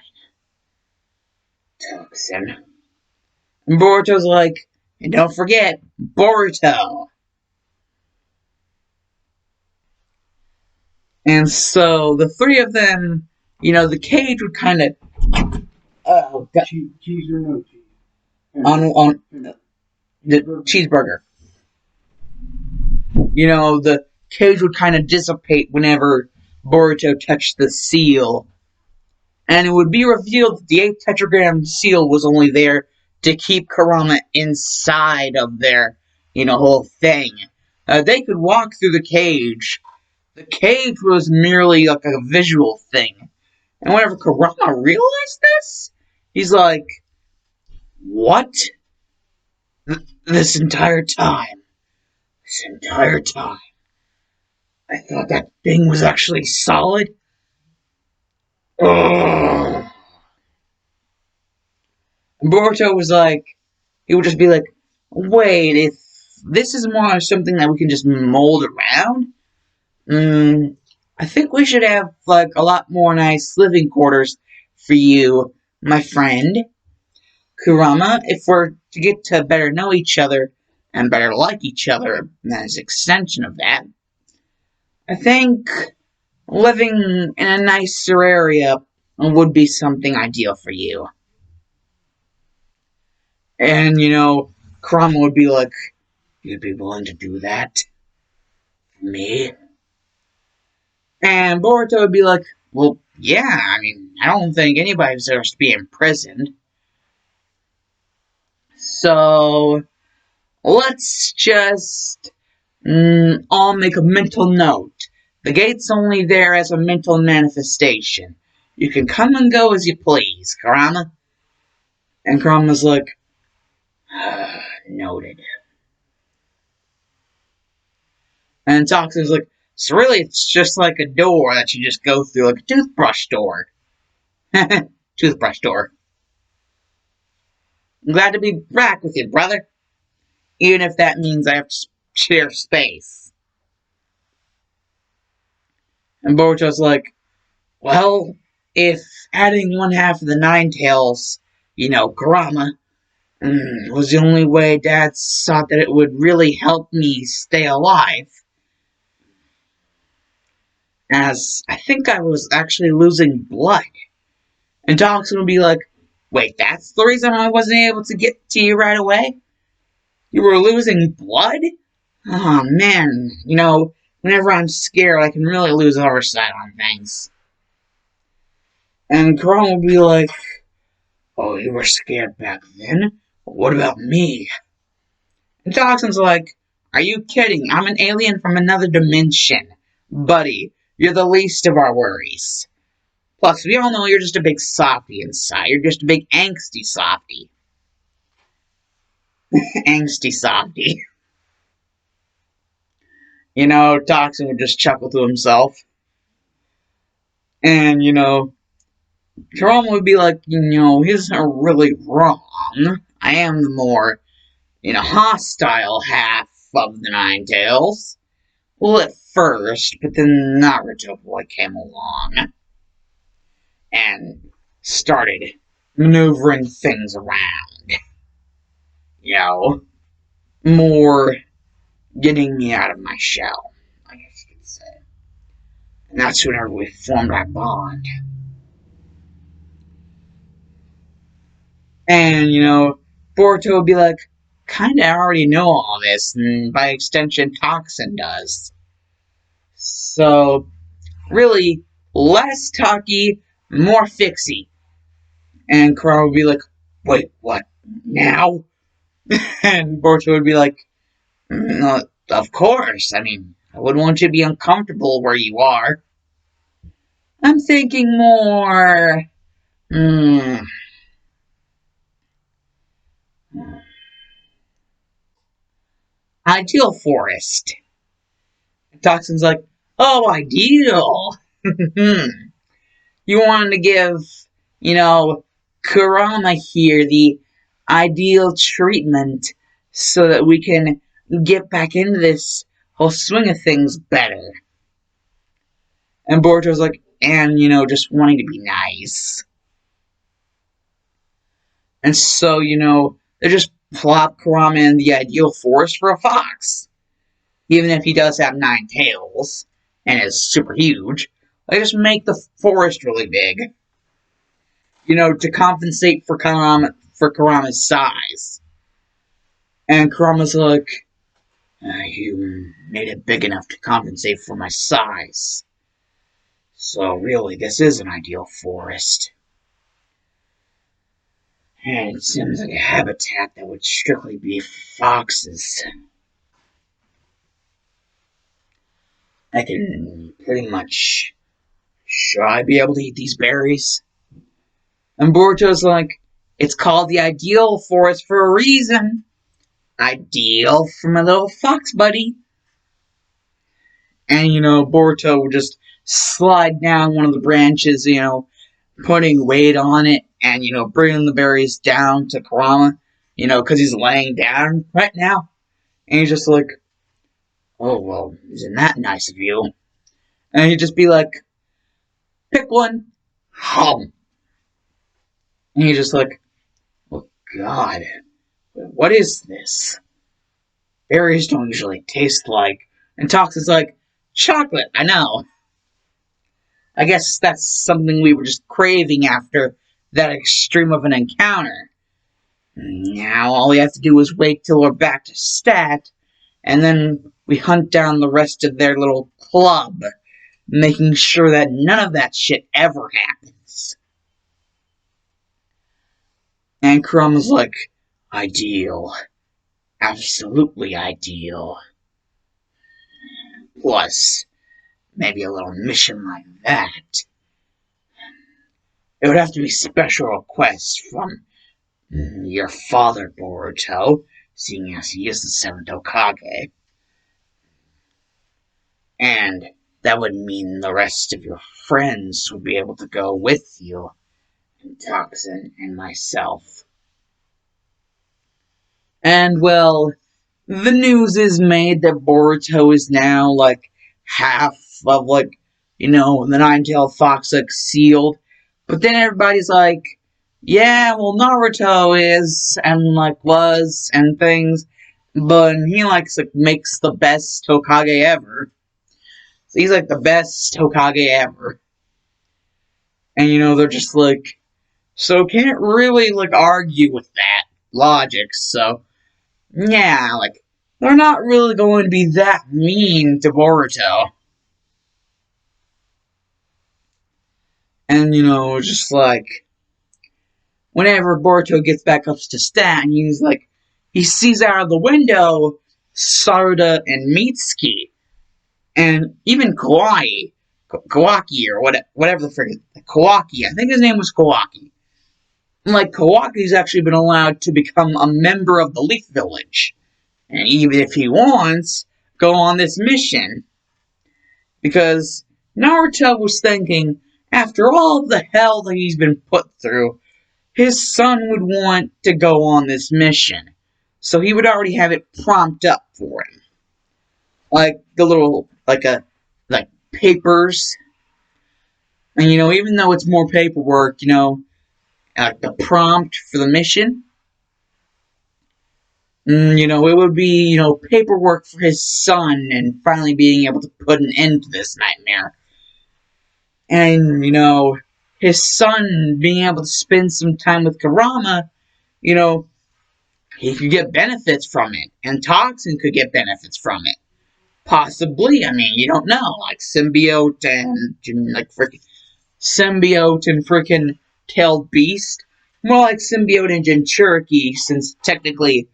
Toxin. And Boruto's like, and don't forget, Boruto. And so the three of them, the cage would kind of, cheese or no cheese? On the cheeseburger. The cage would kind of dissipate whenever Boruto touched the seal, and it would be revealed that the 8 tetragram seal was only there to keep Kurama inside of their, whole thing. They could walk through the cage. The cage was merely like a visual thing. And whenever Kurama realized this, he's like, what? This entire time, I thought that thing was actually solid? Ugh. And Boruto was like, he would just be like, wait, if this is more something that we can just mold around, I think we should have, like, a lot more nice living quarters for you, my friend. Kurama, if we're to get to better know each other and better like each other as an extension of that, I think living in a nicer area would be something ideal for you. And, Kurama would be like, you'd be willing to do that for me? And Boruto would be like, well, yeah, I mean, I don't think anybody deserves to be imprisoned. So, let's just all make a mental note. The gate's only there as a mental manifestation. You can come and go as you please, Kurama. And Kurama's like, noted. And Toxin's like, so really it's just like a door that you just go through, like a toothbrush door. Toothbrush door. I'm glad to be back with you, brother. Even if that means I have to share space. And Boruto's like, well, if adding one half of the Nine Tails, Kurama, was the only way Dad thought that it would really help me stay alive, as I think I was actually losing blood. And Toxin would be like, wait, that's the reason I wasn't able to get to you right away? You were losing blood? Oh man, whenever I'm scared, I can really lose oversight on things. And Kurama would be like, oh, you were scared back then? What about me? And Toxin's like, are you kidding? I'm an alien from another dimension. Buddy, you're the least of our worries. Plus, we all know you're just a big softy inside. You're just a big angsty softy. Angsty softy. Toxin would just chuckle to himself. And, Kurama would be like, he's not really wrong. I am the more, hostile half of the Nine Tails. Well, at first, but then Naruto boy came along and started maneuvering things around. More getting me out of my shell, I guess you could say. And that's whenever we formed our bond. And, Boruto would be like, kinda already know all this, and by extension, Toxin does. So, really, less talky, more fixy. And Kurama would be like, wait, what, now? And Boruto would be like, of course, I mean, I wouldn't want you to be uncomfortable where you are. I'm thinking more, ideal forest. Toxin's like, oh, ideal. You wanted to give, Kurama here the ideal treatment so that we can get back into this whole swing of things better. And Boruto's like, and, just wanting to be nice. And so, they just plop Kurama in the ideal forest for a fox. Even if he does have 9 tails and is super huge, they just make the forest really big. To compensate for Kurama's size. And Kurama's like, you made it big enough to compensate for my size. So really, this is an ideal forest. And it seems like a habitat that would strictly be foxes. I can pretty much... Should I be able to eat these berries? And Boruto's like, it's called the ideal forest for a reason. Ideal for my little fox buddy. And, Boruto would just slide down one of the branches, putting weight on it and, bringing the berries down to Kurama, because he's laying down right now. And he's just like, oh, well, isn't that nice of you? And he'd just be like, pick one, hum. And he's just like, oh, God, what is this? Berries don't usually taste like. And Toxin's like, chocolate, I know. I guess that's something we were just craving after that extreme of an encounter. Now all we have to do is wait till we're back to stat, and then we hunt down the rest of their little club, making sure that none of that shit ever happens. And Kurama's like, ideal. Absolutely ideal. Plus, maybe a little mission like that. It would have to be special requests from your father, Boruto, seeing as he is the 7th Hokage. And that would mean the rest of your friends would be able to go with you, and Toxin and myself. And, well, the news is made that Boruto is now, half of, the nine-tailed fox, sealed. But then everybody's like, yeah, well, Naruto is, and, was, and things. But he, makes the best Hokage ever. So he's, the best Hokage ever. And, they're just, so can't really, argue with that logic. So, yeah, they're not really going to be that mean to Boruto. And, just, whenever Boruto gets back up to stat, and he sees out of the window Sarada and Mitsuki. And even Kawaki, or whatever the frick, Kawaki, I think his name was Kawaki. Kawaki's actually been allowed to become a member of the Leaf Village. And even if he wants, go on this mission. Because Naruto was thinking, after all the hell that he's been put through, his son would want to go on this mission. So he would already have it prompted up for him. The little, papers. And, even though it's more paperwork, the prompt for the mission, it would be, paperwork for his son and finally being able to put an end to this nightmare. And, his son being able to spend some time with Kurama, he could get benefits from it. And Toxin could get benefits from it. Possibly, you don't know. Symbiote and, Symbiote and freaking Tailed Beast. More like Symbiote and Jinchuriki, since technically,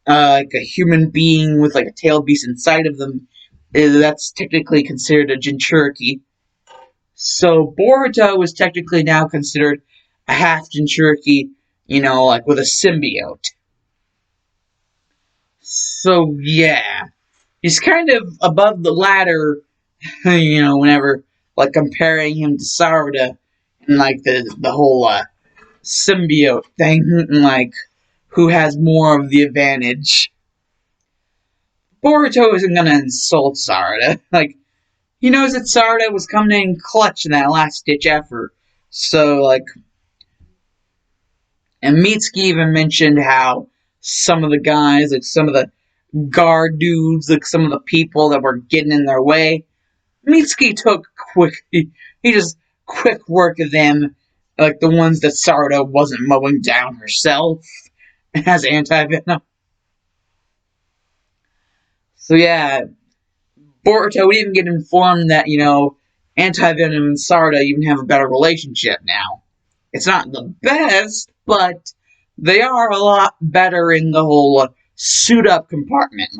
a human being with, a Tailed Beast inside of them, that's technically considered a Jinchuriki. So, Boruto is technically now considered a half Jinchuriki, with a symbiote. So, yeah. He's kind of above the ladder, whenever, comparing him to Sarada, and, the whole, symbiote thing, and, who has more of the advantage. Boruto isn't gonna insult Sarada. He knows that Sarada was coming in clutch in that last-ditch effort. So, and Mitsuki even mentioned how some of the guys, some of the guard dudes, some of the people that were getting in their way, Mitsuki took he just quick work of them, the ones that Sarada wasn't mowing down herself as anti-venom. So yeah, Boruto would even get informed that, Anti-Venom and Sarda even have a better relationship now. It's not the best, but they are a lot better in the whole suit-up department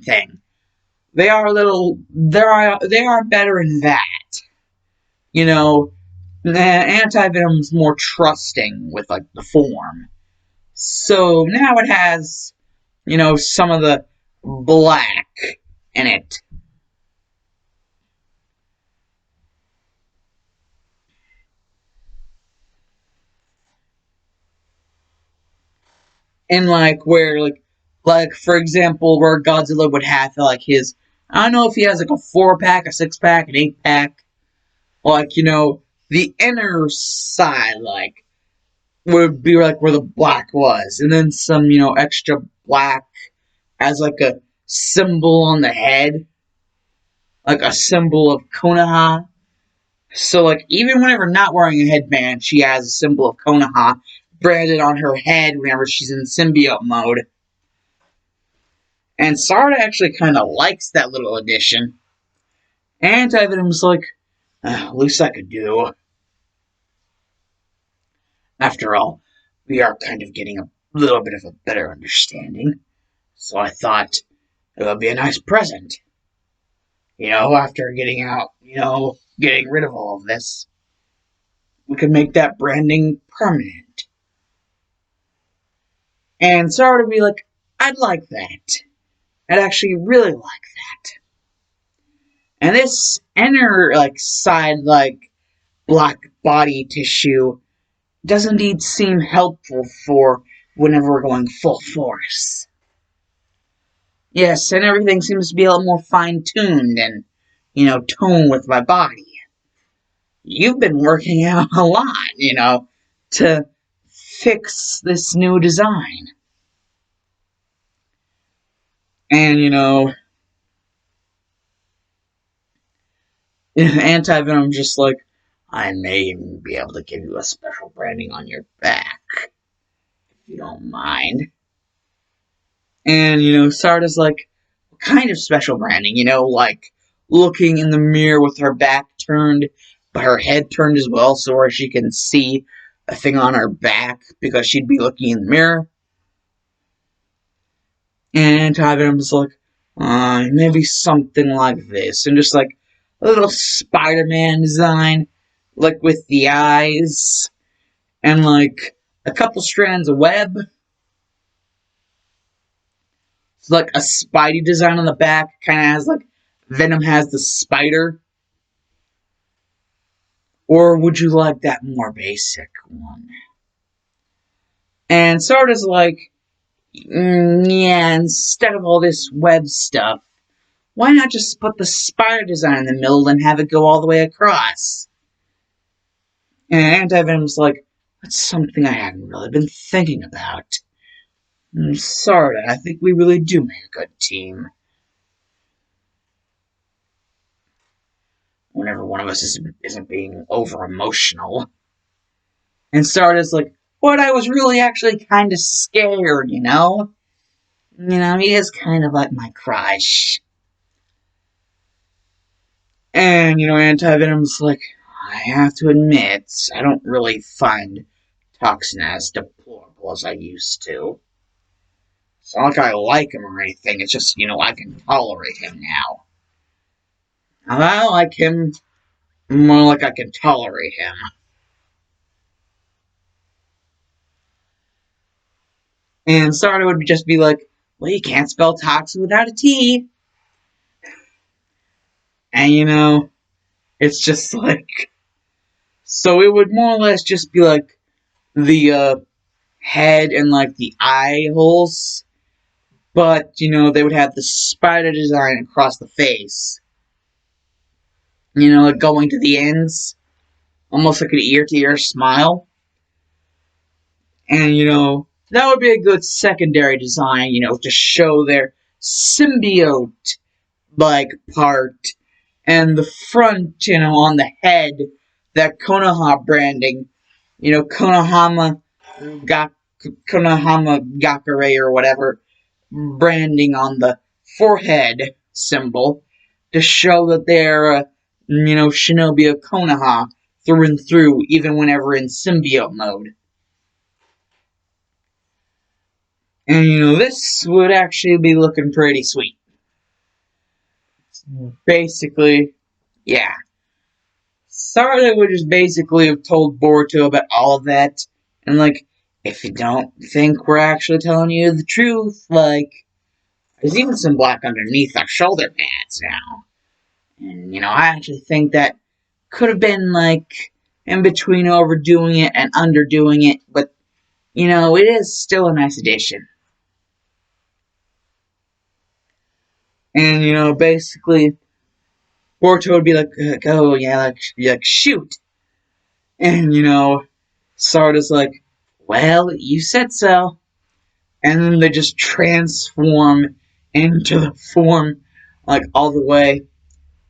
thing. They are better in that. You know, Anti-Venom's more trusting with, like, the form. So now it has, some of the black in it. And like for example, where Godzilla would have like his, I don't know if he has like a 4-pack, a 6-pack, an 8-pack, like the inner side like would be like where the black was, and then some extra black as like a symbol on the head, like a symbol of Konoha. So like even whenever not wearing a headband, she has a symbol of Konoha branded on her head whenever she's in symbiote mode. And Sarda actually kind of likes that little addition. Anti-Venom's like, least I could do. After all, we are kind of getting a little bit of a better understanding. So I thought it would be a nice present. After getting out, getting rid of all of this, we could make that branding permanent. And Sarda would be like, I'd like that. I'd actually really like that. And this inner, like, side, like, black body tissue does indeed seem helpful for whenever we're going full force. Yes, and everything seems to be a little more fine-tuned and, toned with my body. You've been working out a lot, to fix this new design. And, Anti-Venom just like, I may even be able to give you a special branding on your back, if you don't mind. And, Sarda's like, what kind of special branding? Like looking in the mirror with her back turned, but her head turned as well, so where she can see a thing on her back because she'd be looking in the mirror. And Anti-Venom's like, maybe something like this. And just like a little Spider-Man design, like with the eyes, and like a couple strands of web. It's like a Spidey design on the back, kind of has like Venom has the spider. Or would you like that more basic one? And Sarda's like, yeah, instead of all this web stuff, why not just put the spider design in the middle and have it go all the way across? And Anti-Venom's like, that's something I haven't really been thinking about. Sarda, I think we really do make a good team. Whenever one of us isn't being over-emotional. And Sarda's like, but I was really actually kind of scared, he is kind of like my crush. And, Anti-Venom's like, I have to admit, I don't really find Toxin as deplorable as I used to. It's not like I like him or anything, it's just, I can tolerate him now. I like him more like I can tolerate him. And Sarda would just be like, well, you can't spell Toxin without a T. And, it's just like, so it would more or less just be like the head and like the eye holes, but they would have the spider design across the face, like going to the ends, almost like an ear-to-ear smile. And that would be a good secondary design, to show their symbiote like part, and the front, on the head, that Konoha branding, Konohama Gakure or whatever branding on the forehead symbol to show that they're Shinobi Konoha through and through, even whenever in symbiote mode. And this would actually be looking pretty sweet. Basically, yeah. Sarda would just basically have told Boruto about all of that, and if you don't think we're actually telling you the truth, there's even some black underneath our shoulder pads now. And I actually think that could have been in between overdoing it and underdoing it, but it is still a nice addition. And basically Boruto would be like, oh yeah, shoot. And Sarda's like, well, you said so. And then they just transform into the form, all the way.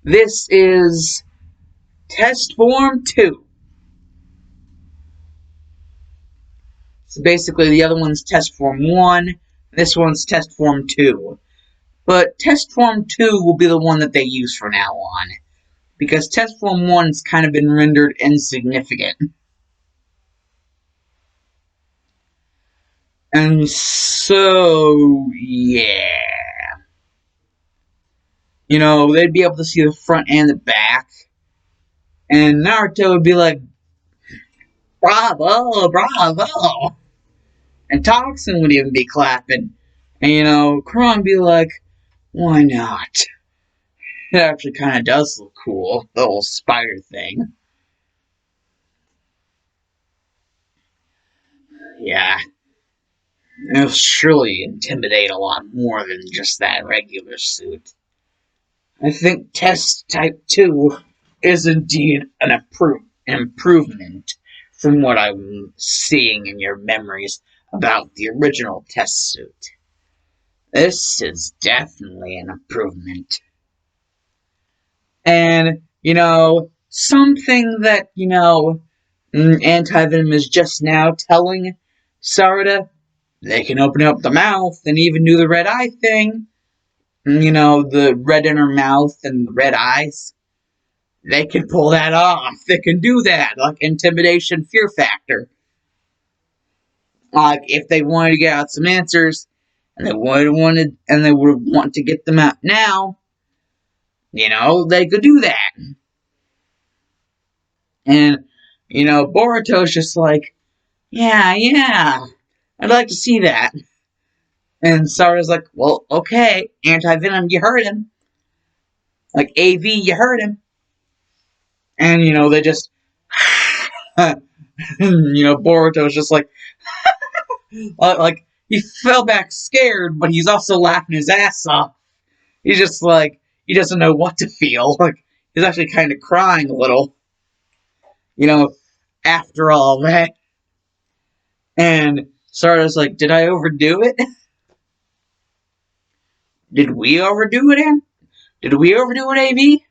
This is Test Form 2. So basically, the other one's Test Form 1, this one's Test Form 2. But Test Form 2 will be the one that they use from now on, because Test Form 1's kind of been rendered insignificant. And so, yeah. They'd be able to see the front and the back. And Naruto would be like, bravo, bravo. And Toxin would even be clapping. And, Kron would be like, why not? It actually kind of does look cool, the whole spider thing. Yeah. It'll surely intimidate a lot more than just that regular suit. I think Test Type 2 is indeed an improvement from what I'm seeing in your memories about the original test suit. This is definitely an improvement. And, something that, Anti-Venom is just now telling Sarada, they can open up the mouth and even do the red eye thing. The red inner mouth and the red eyes. They can pull that off. They can do that, intimidation, fear factor. If they wanted to get out some answers, and they would want to get them out now, they could do that. And, Boruto's just like, yeah, I'd like to see that. And Sarah's like, well, okay, Anti-Venom, you heard him. AV, you heard him. And, they just, Boruto's just like he fell back scared, but he's also laughing his ass off. He's just he doesn't know what to feel. He's actually kind of crying a little, after all that. And Sarah's like, did I overdo it? Did we overdo it, Ann? Did we overdo it, AV?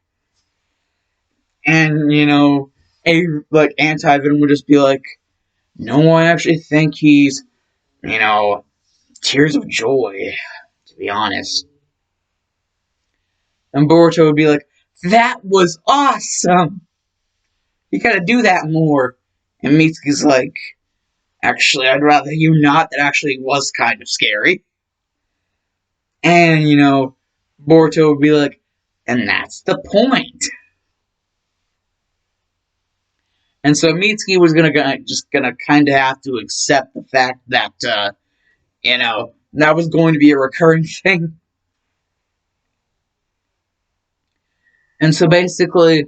And, Anti-Venom would just be like, no, I actually think he's, tears of joy, to be honest. And Boruto would be like, that was awesome! You gotta do that more. And Mitsuki's like, actually, I'd rather you not. That actually was kind of scary. And, Boruto would be like, and that's the point. And so Mitsuki was gonna kind of have to accept the fact that, that was going to be a recurring thing. And so basically,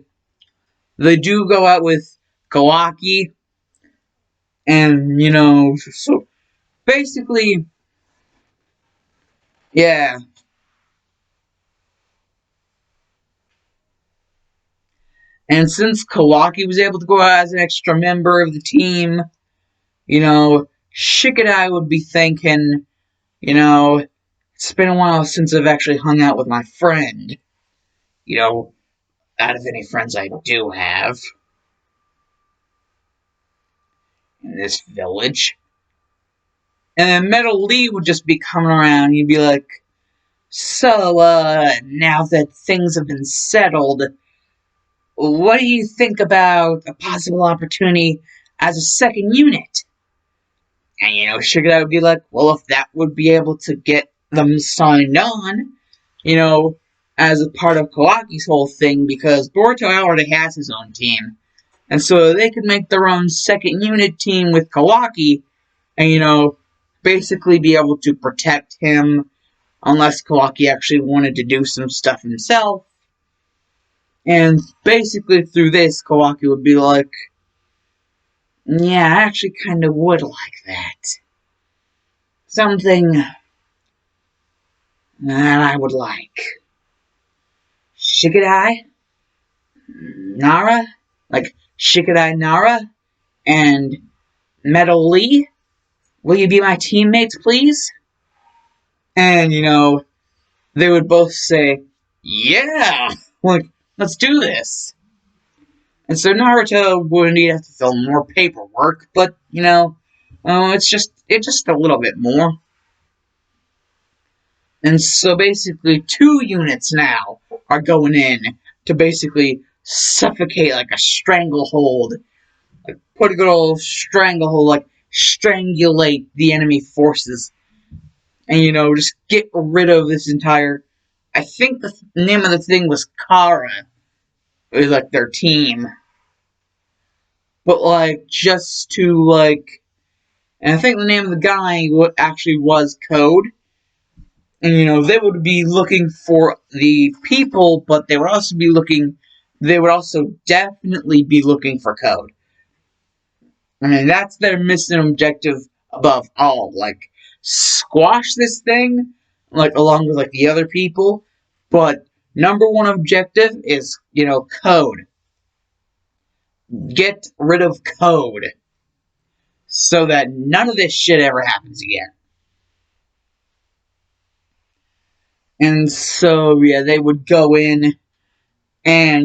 they do go out with Kawaki. And, so basically, yeah. And since Kawaki was able to go out as an extra member of the team, Shikadai would be thinking, it's been a while since I've actually hung out with my friend. Out of any friends I do have in this village. And then Metal Lee would just be coming around. He'd be like, so, now that things have been settled, what do you think about a possible opportunity as a second unit? And, Shigeta would be like, well, if that would be able to get them signed on, you know, as a part of Kawaki's whole thing, because Boruto already has his own team. And so they could make their own second unit team with Kawaki and, basically be able to protect him unless Kawaki actually wanted to do some stuff himself. And basically through this, Kawaki would be like, yeah, I actually kind of would like that. Something that I would like. Shikadai, Nara, like Shikadai Nara, and Metal Lee, will you be my teammates, please? And, they would both say, yeah, like, let's do this. And so Naruto wouldn't have to fill more paperwork, but, it's just a little bit more. And so basically 2 units now are going in to basically suffocate like a stranglehold. Like put a good old stranglehold, like strangulate the enemy forces. And just get rid of this entire, I think the name of the thing was Kara. It was like their team. But like just to like, and I think the name of the guy actually was Code. And they would be looking for the people, but they would also definitely be looking for Code. I mean, that's their mission objective above all. Like, squash this thing, like, along with, like, the other people. But number one objective is, Code. Get rid of Code. So that none of this shit ever happens again. And so, yeah, they would go in and,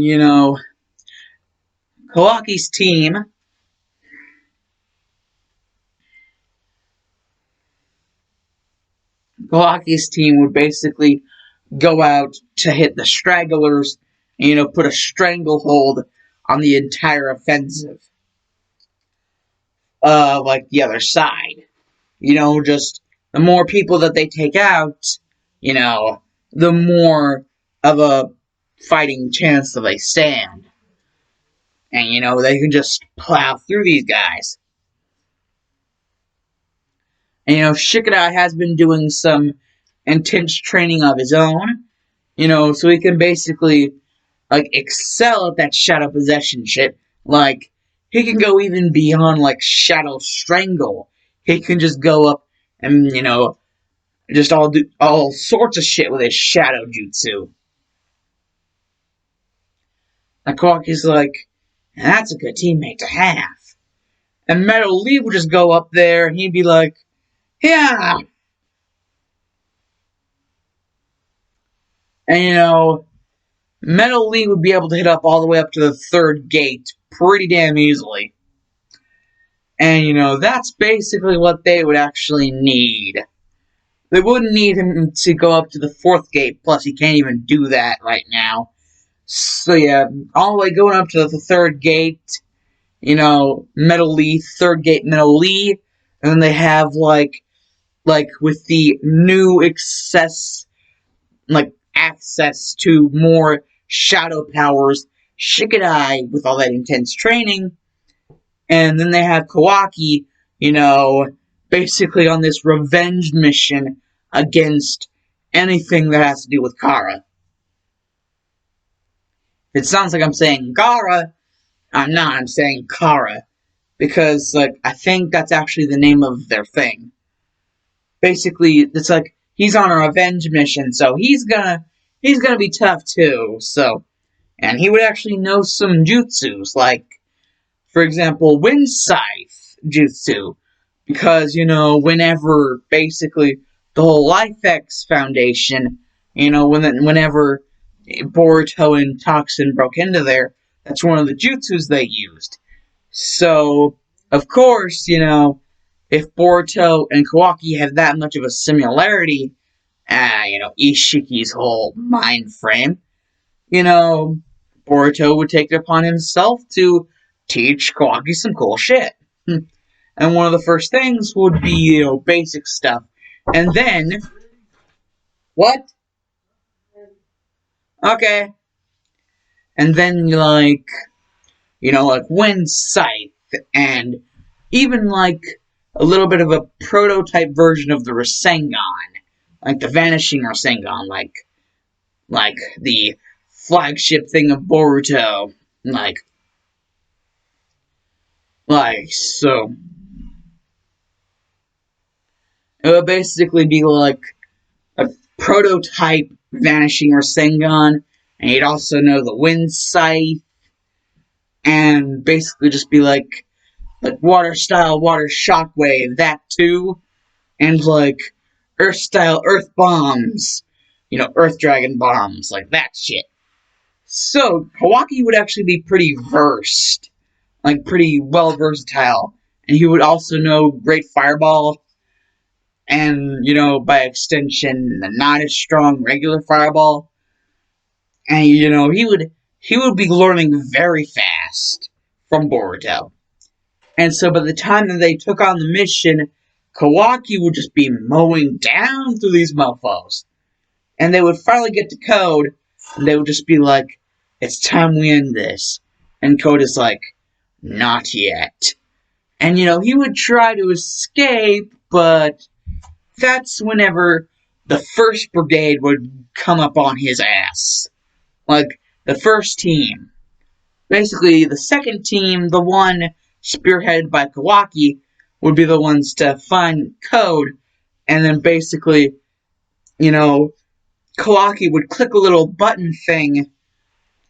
Kawaki's team would basically go out to hit the stragglers and, put a stranglehold on the entire offensive of, like, the other side. Just the more people that they take out, the more of a fighting chance that they stand. And, they can just plow through these guys. And, Shikadai has been doing some intense training of his own, so he can basically, like, excel at that shadow possession shit. Like, he can go even beyond, like, shadow strangle. He can just go up and, just do all sorts of shit with his shadow jutsu. And Kawaki's like, that's a good teammate to have. And Metal Lee would just go up there and he'd be like, yeah. And, Metal Lee would be able to hit up all the way up to the 3rd gate pretty damn easily. And, that's basically what they would actually need. They wouldn't need him to go up to the 4th gate, plus he can't even do that right now. So yeah, all the way going up to the 3rd gate, Metal Lee, 3rd gate Metal Lee, and then they have like with the new access to more shadow powers, Shikadai with all that intense training, and then they have Kawaki, basically on this revenge mission against anything that has to do with Kara. It sounds like I'm saying Gara. I'm not. I'm saying Kara. Because, like, I think that's actually the name of their thing. Basically, it's like, he's on a revenge mission, so he's gonna be tough too, so. And he would actually know some jutsus, like, for example, Wind Scythe jutsu. Because, whenever, basically, the whole Life X Foundation, whenever Boruto and Toxin broke into there, that's one of the jutsus they used. So, of course, if Boruto and Kawaki have that much of a similarity, Ishiki's whole mind frame, Boruto would take it upon himself to teach Kawaki some cool shit. And one of the first things would be, basic stuff. And then, what? Okay. And then, like Wind Scythe, and even, like, a little bit of a prototype version of the Rasengan. Like the Vanishing Rasengan, like the flagship thing of Boruto. So. It would basically be like a prototype Vanishing Rasengan, and you'd also know the Wind Scythe, and basically just be like Water Style, Water Shockwave, that too, and like Earth Style, Earth Bombs, Earth Dragon Bombs, like that shit. So, Kawaki would actually be pretty versed, like pretty well versatile, and he would also know Great Fireball, and, by extension, the not as strong regular Fireball. And, he would be learning very fast from Boruto. And so by the time that they took on the mission, Kawaki would just be mowing down through these mofos. And they would finally get to Code, and they would just be like, it's time we end this. And Code is like, not yet. And, he would try to escape, but that's whenever the first brigade would come up on his ass. Like, the first team. Basically, the second team, the one spearheaded by Kawaki, would be the ones to find Code, and then basically, Kawaki would click a little button thing,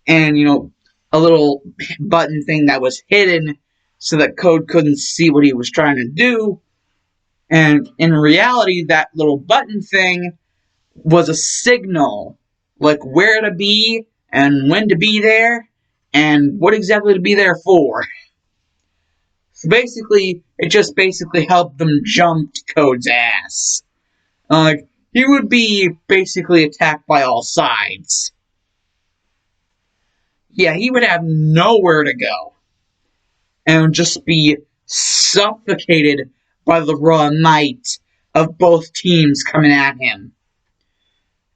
and, a little button thing that was hidden so that Code couldn't see what he was trying to do. And in reality, that little button thing was a signal, like where to be, and when to be there, and what exactly to be there for. So basically, it just basically helped them jump to Code's ass. Like, he would be basically attacked by all sides. Yeah, he would have nowhere to go. And just be suffocated by the raw might of both teams coming at him.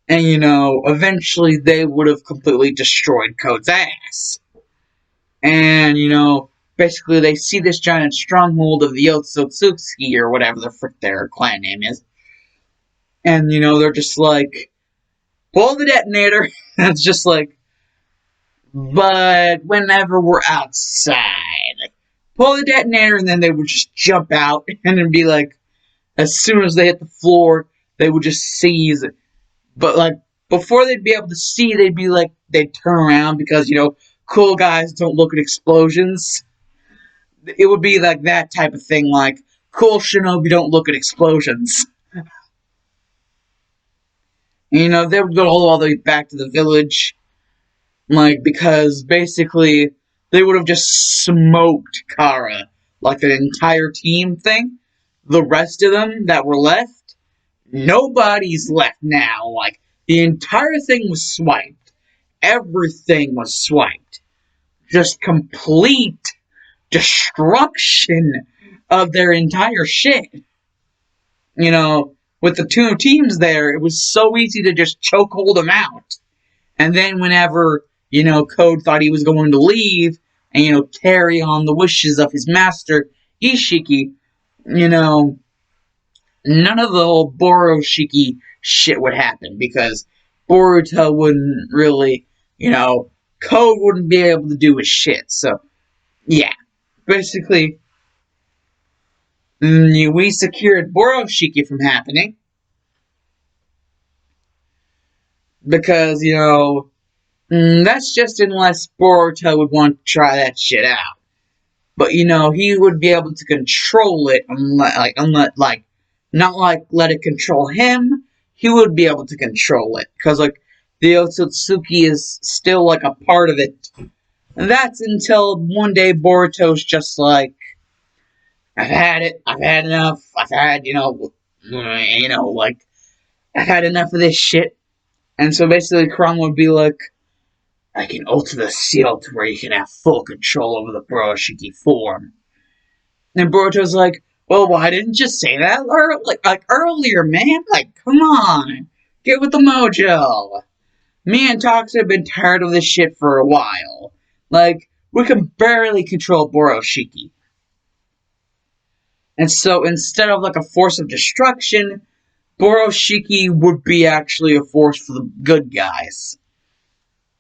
And, eventually they would have completely destroyed Code's ass. And, basically they see this giant stronghold of the Otsutsuki, or whatever the frick their clan name is. And, they're just like, pull the detonator. And it's just like, but whenever we're outside, pull the detonator, and then they would just jump out, and then be like, as soon as they hit the floor, they would just seize it. But, like, before they'd be able to see, they'd turn around, because, cool guys don't look at explosions. It would be like that type of thing, like, cool shinobi don't look at explosions. And, they would go all the way back to the village, because basically they would have just smoked Kara, like the entire team thing. The rest of them that were left, nobody's left now. Like, the entire thing was swiped. Everything was swiped. Just complete destruction of their entire shit. With the two teams there, it was so easy to just chokehold them out. And then whenever, Code thought he was going to leave and, carry on the wishes of his master, Ishiki, none of the old Boroshiki shit would happen, because Boruto wouldn't really, Code wouldn't be able to do his shit. So, yeah. Basically, we secured Boroshiki from happening, because, that's just unless Boruto would want to try that shit out. But, he would be able to control it, not let it control him. He would be able to control it, because, the Otsutsuki is still, a part of it. And that's until one day Boruto's just like, I've had it, I've had enough, I've had, I've had enough of this shit. And so basically Kurama would be like, I can alter the seal to where you can have full control over the Boroshiki form. And Boruto's like, well, why didn't you say that earlier, man? Like, come on. Get with the mojo. Me and Toxin have been tired of this shit for a while. Like, we can barely control Boroshiki. And so instead of like a force of destruction, Boroshiki would be actually a force for the good guys.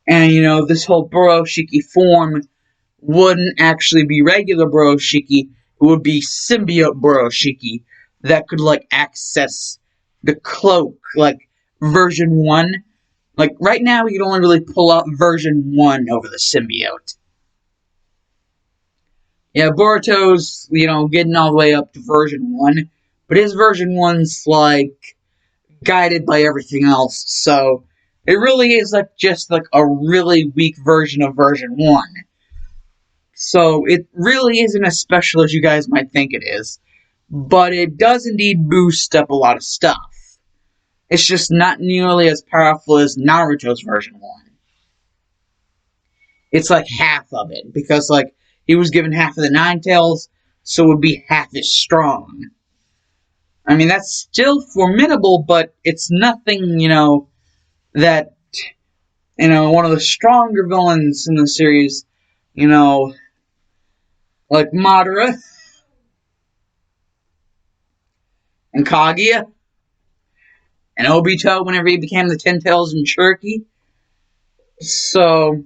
And, this whole Boroshiki form wouldn't actually be regular Boroshiki, it would be Symbiote Boroshiki that could, like, access the cloak, like, version 1. Like, right now, you can only really pull out version 1 over the Symbiote. Yeah, Boruto's, getting all the way up to version 1, but his version 1's, like, guided by everything else, so it really is, like, just, like, a really weak version of version 1. So it really isn't as special as you guys might think it is, but it does indeed boost up a lot of stuff. It's just not nearly as powerful as Naruto's version 1. It's like half of it, because, like, he was given half of the Nine Tails, so it would be half as strong. I mean, that's still formidable, but it's nothing, that, one of the stronger villains in the series, like Madara and Kaguya and Obito whenever he became the Ten Tails in Cherokee. So,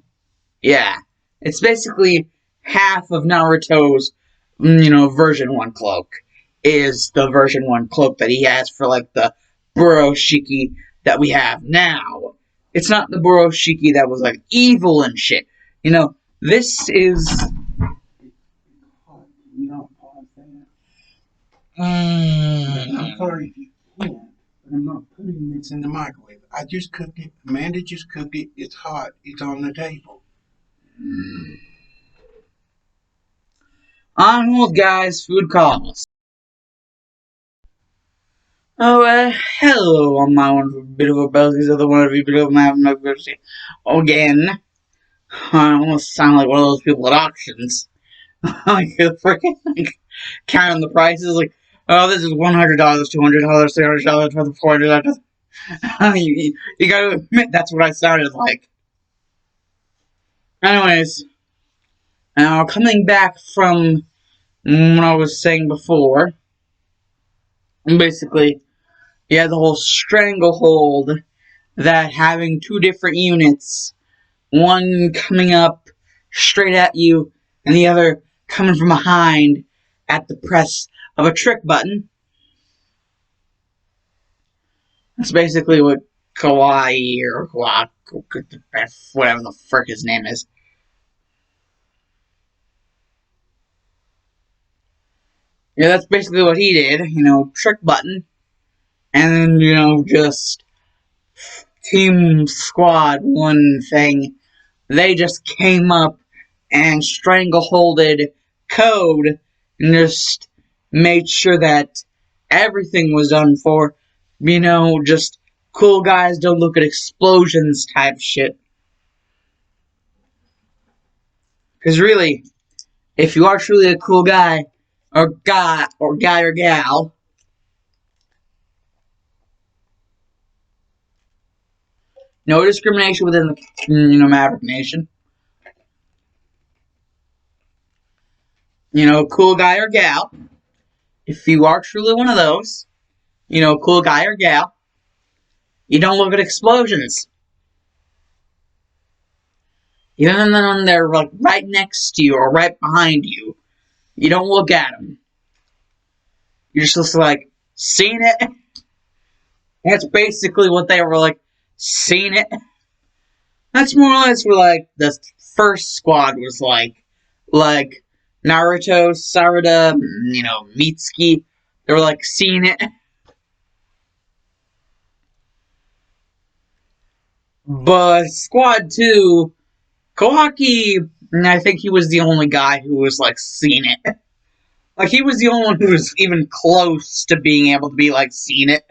yeah. It's basically half of Naruto's, version 1 cloak is the version 1 cloak that he has for, like, the Boroshiki that we have now. It's not the Boroshiki that was, like, evil and shit. This is... I'm sorry if you can't, but I'm not putting this in the microwave. I just cooked it. Amanda just cooked it. It's hot. It's on the table. On hold, guys. Food calls. Oh, hello on my one bit of a belly's other one of you bit of my mercy. Again. I almost sound like one of those people at auctions. Like, freaking, like, counting the prices, like, oh, this is $100, $200, $300, $400. You gotta admit, that's what I sounded like. Anyways, now coming back from what I was saying before, basically, you had the whole stranglehold that having two different units, one coming up straight at you, and the other coming from behind at the press of a trick button. That's basically what Kawaii or whatever the frick his name is. Yeah, that's basically what he did, trick button. And then, just team squad one thing. They just came up and strangleholded Code and just made sure that everything was done for, just cool guys don't look at explosions type shit. Because really, if you are truly a cool guy or gal, no discrimination within the, Maverick Nation. Cool guy or gal, if you are truly one of those, cool guy or gal, you don't look at explosions. Even when they're, like, right next to you or right behind you, you don't look at them. You're just like, seen it? That's basically what they were like, seen it? That's more or less what, like, the first squad was like. Like, Naruto, Sarada, Mitsuki, they were like, seen it? But Squad 2, Kawaki, I think he was the only guy who was, like, seen it. Like, he was the only one who was even close to being able to be, like, seen it.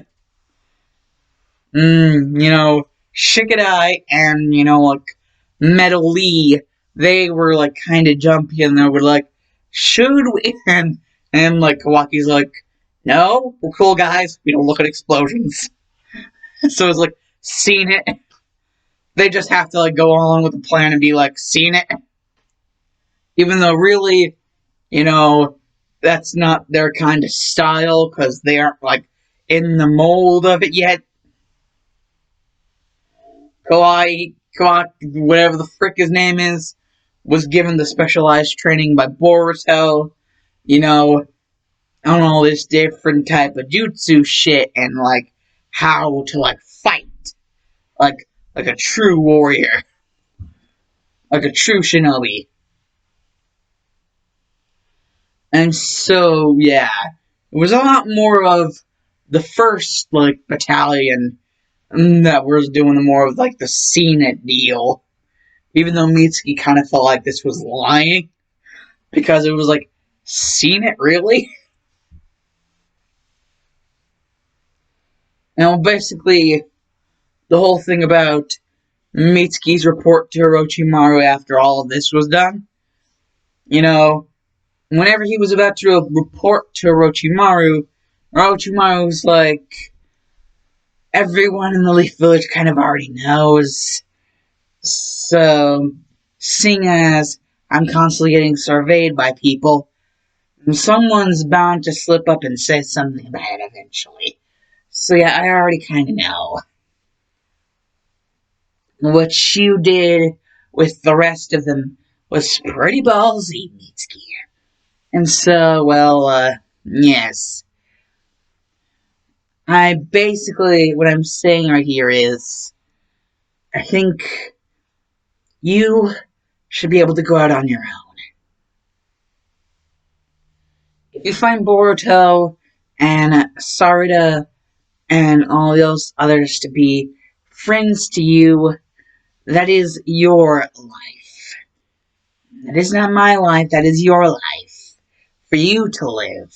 Shikadai and, like, Metal Lee, they were like kind of jumpy and they were like, should we? And like Kawaki's like, no, we're cool guys. We don't look at explosions. So it's like, seen it. They just have to like go along with the plan and be like, seen it. Even though really, you know, that's not their kind of style because they aren't like in the mold of it yet. Kawaki, whatever the frick his name is, was given the specialized training by Boruto, you know, on all this different type of jutsu shit and like how to like fight like a true warrior, like a true shinobi. And so yeah, it was a lot more of the first like battalion that was doing more of like the scene it deal. Even though Mitsuki kind of felt like this was lying because it was like, seen it really? Now basically the whole thing about Mitsuki's report to Orochimaru after all of this was done, you know, whenever he was about to report to Orochimaru, Orochimaru was like, everyone in the Leaf Village kind of already knows. So, seeing as I'm constantly getting surveyed by people, someone's bound to slip up and say something bad eventually. So yeah, I already kind of know. What you did with the rest of them was pretty ballsy, Mitsuki. And so, well, yes. What I'm saying right here is, I think you should be able to go out on your own. If you find Boruto and Sarada and all those others to be friends to you, that is your life. That is not my life, that is your life. For you to live.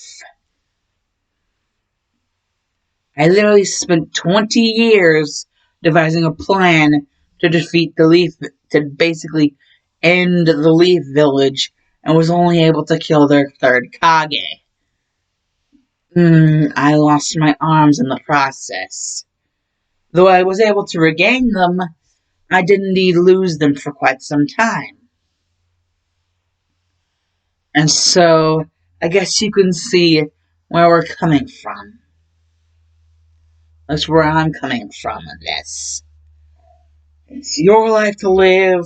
I literally spent 20 years devising a plan to defeat to basically end the Leaf Village, and was only able to kill their third Kage. I lost my arms in the process. Though I was able to regain them, I did indeed lose them for quite some time. And so, I guess you can see where we're coming from. That's where I'm coming from in this. It's your life to live,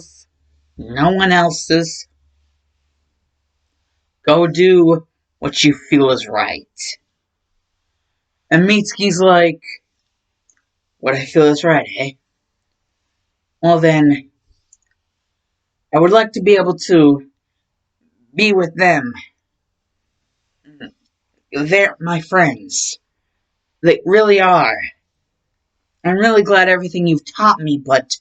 no one else's. Go do what you feel is right. And Mitsuki's like, what I feel is right, eh? Well then, I would like to be able to be with them. They're my friends. They really are. I'm really glad everything you've taught me, but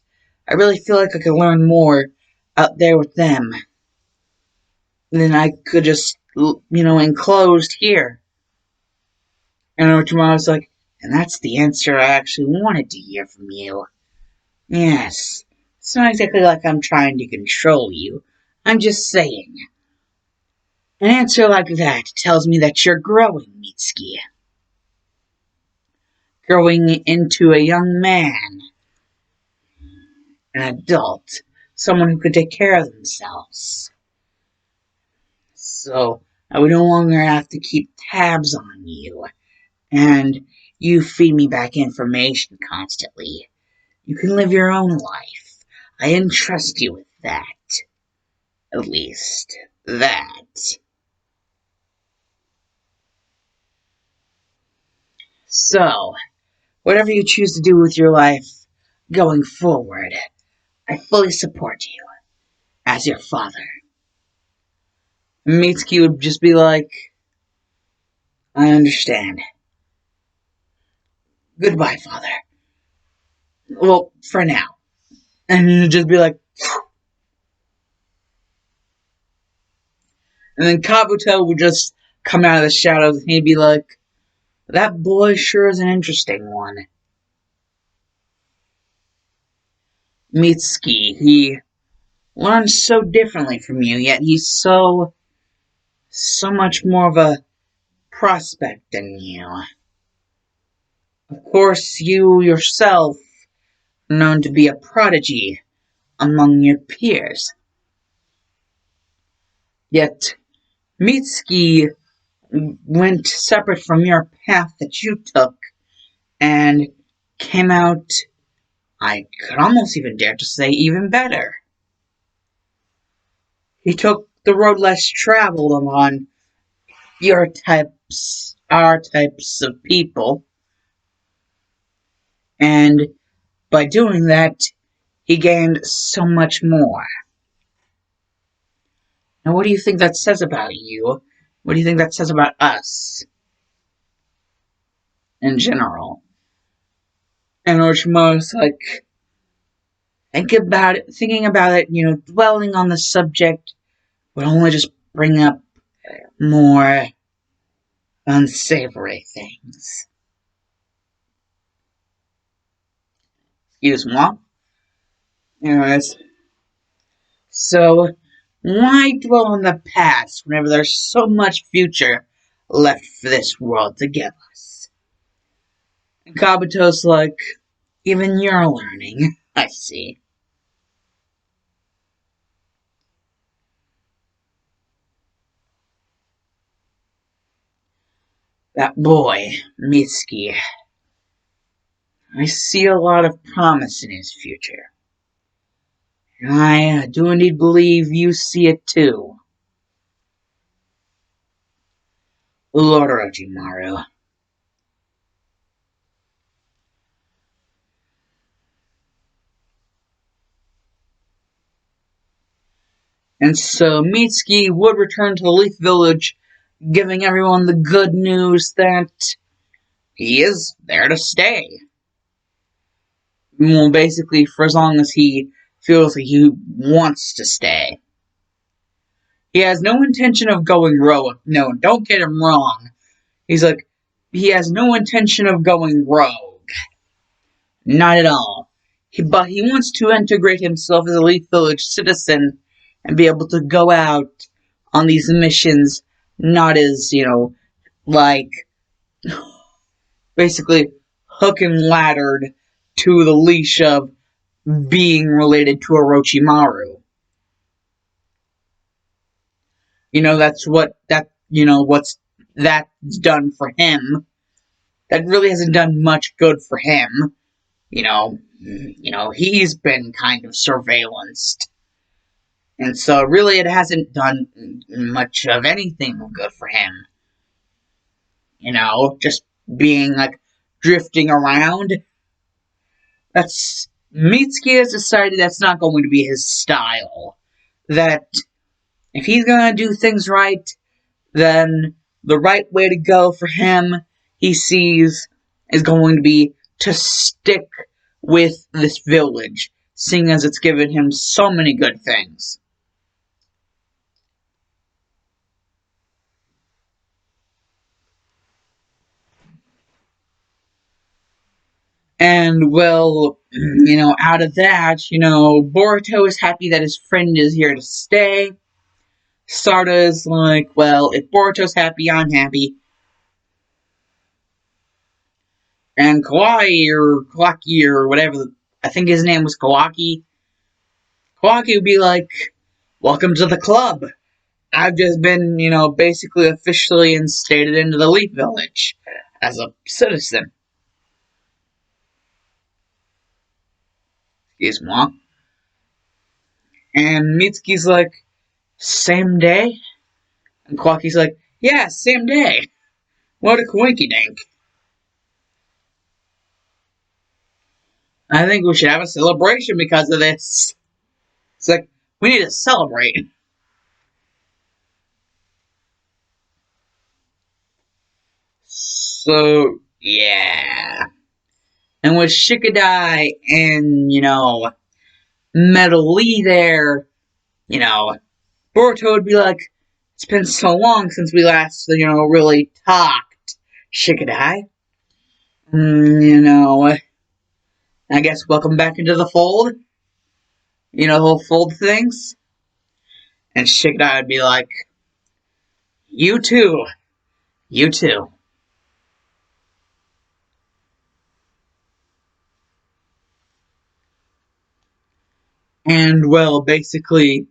I really feel like I could learn more out there with them than I could just, enclosed here. And Orochimaru's like, and that's the answer I actually wanted to hear from you. Yes, it's not exactly like I'm trying to control you. I'm just saying. An answer like that tells me that you're growing, Mitsuki. Growing into a young man. An adult. Someone who could take care of themselves. So, I would no longer have to keep tabs on you. And you feed me back information constantly. You can live your own life. I entrust you with that. At least, that. So, whatever you choose to do with your life going forward, I fully support you as your father. Mitsuki would just be like, I understand. Goodbye, father. Well, for now. And he'd just be like, and then Kabuto would just come out of the shadows and he'd be like, that boy sure is an interesting one. Mitsuki, he learns so differently from you, yet he's so much more of a prospect than you. Of course, you yourself are known to be a prodigy among your peers. Yet, Mitsuki went separate from your path that you took and came out, I could almost even dare to say, even better. He took the road less traveled among our types of people, and by doing that, he gained so much more. Now, what do you think that says about you? What do you think that says about us in general? And Orochimaru's like, thinking about it, dwelling on the subject would only just bring up more unsavory things. Excuse me. Anyways, so why dwell on the past whenever there's so much future left for this world to give us? And Kabuto's like, even you're learning. I see. That boy, Mitsuki, I see a lot of promise in his future. And I do indeed believe you see it too, Lord Orochimaru. And so Mitsuki would return to the Leaf Village, giving everyone the good news that he is there to stay. Well, basically, for as long as he feels like he wants to stay. He has no intention of going rogue. No, don't get him wrong. He's like, he has no intention of going rogue. Not at all. But he wants to integrate himself as a Leaf Village citizen and be able to go out on these missions, not as, like, basically hook and laddered to the leash of being related to Orochimaru. What's that's done for him. That really hasn't done much good for him. He's been kind of surveillanced. And so really it hasn't done much of anything good for him. Just being like drifting around. That's Mitsuki has decided that's not going to be his style. That if he's gonna do things right, then the right way to go for him, he sees, is going to be to stick with this village, seeing as it's given him so many good things. And, well, out of that, Boruto is happy that his friend is here to stay. Sarda's like, well, if Boruto's happy, I'm happy. And Kawaki, or whatever, I think his name was Kawaki. Kawaki would be like, welcome to the club. I've just been, basically officially instated into the Leaf Village as a citizen. Excuse me. And Mitsuki's like, same day? And Kawaki's like, yeah, same day. What a coinky dink. I think we should have a celebration because of this. It's like, we need to celebrate. So, yeah. And with Shikadai and, Metal Lee there, Boruto would be like, it's been so long since we last, really talked, Shikadai. I guess welcome back into the fold. he'll fold things, and Shikadai would be like, "You too, you too." And well, basically,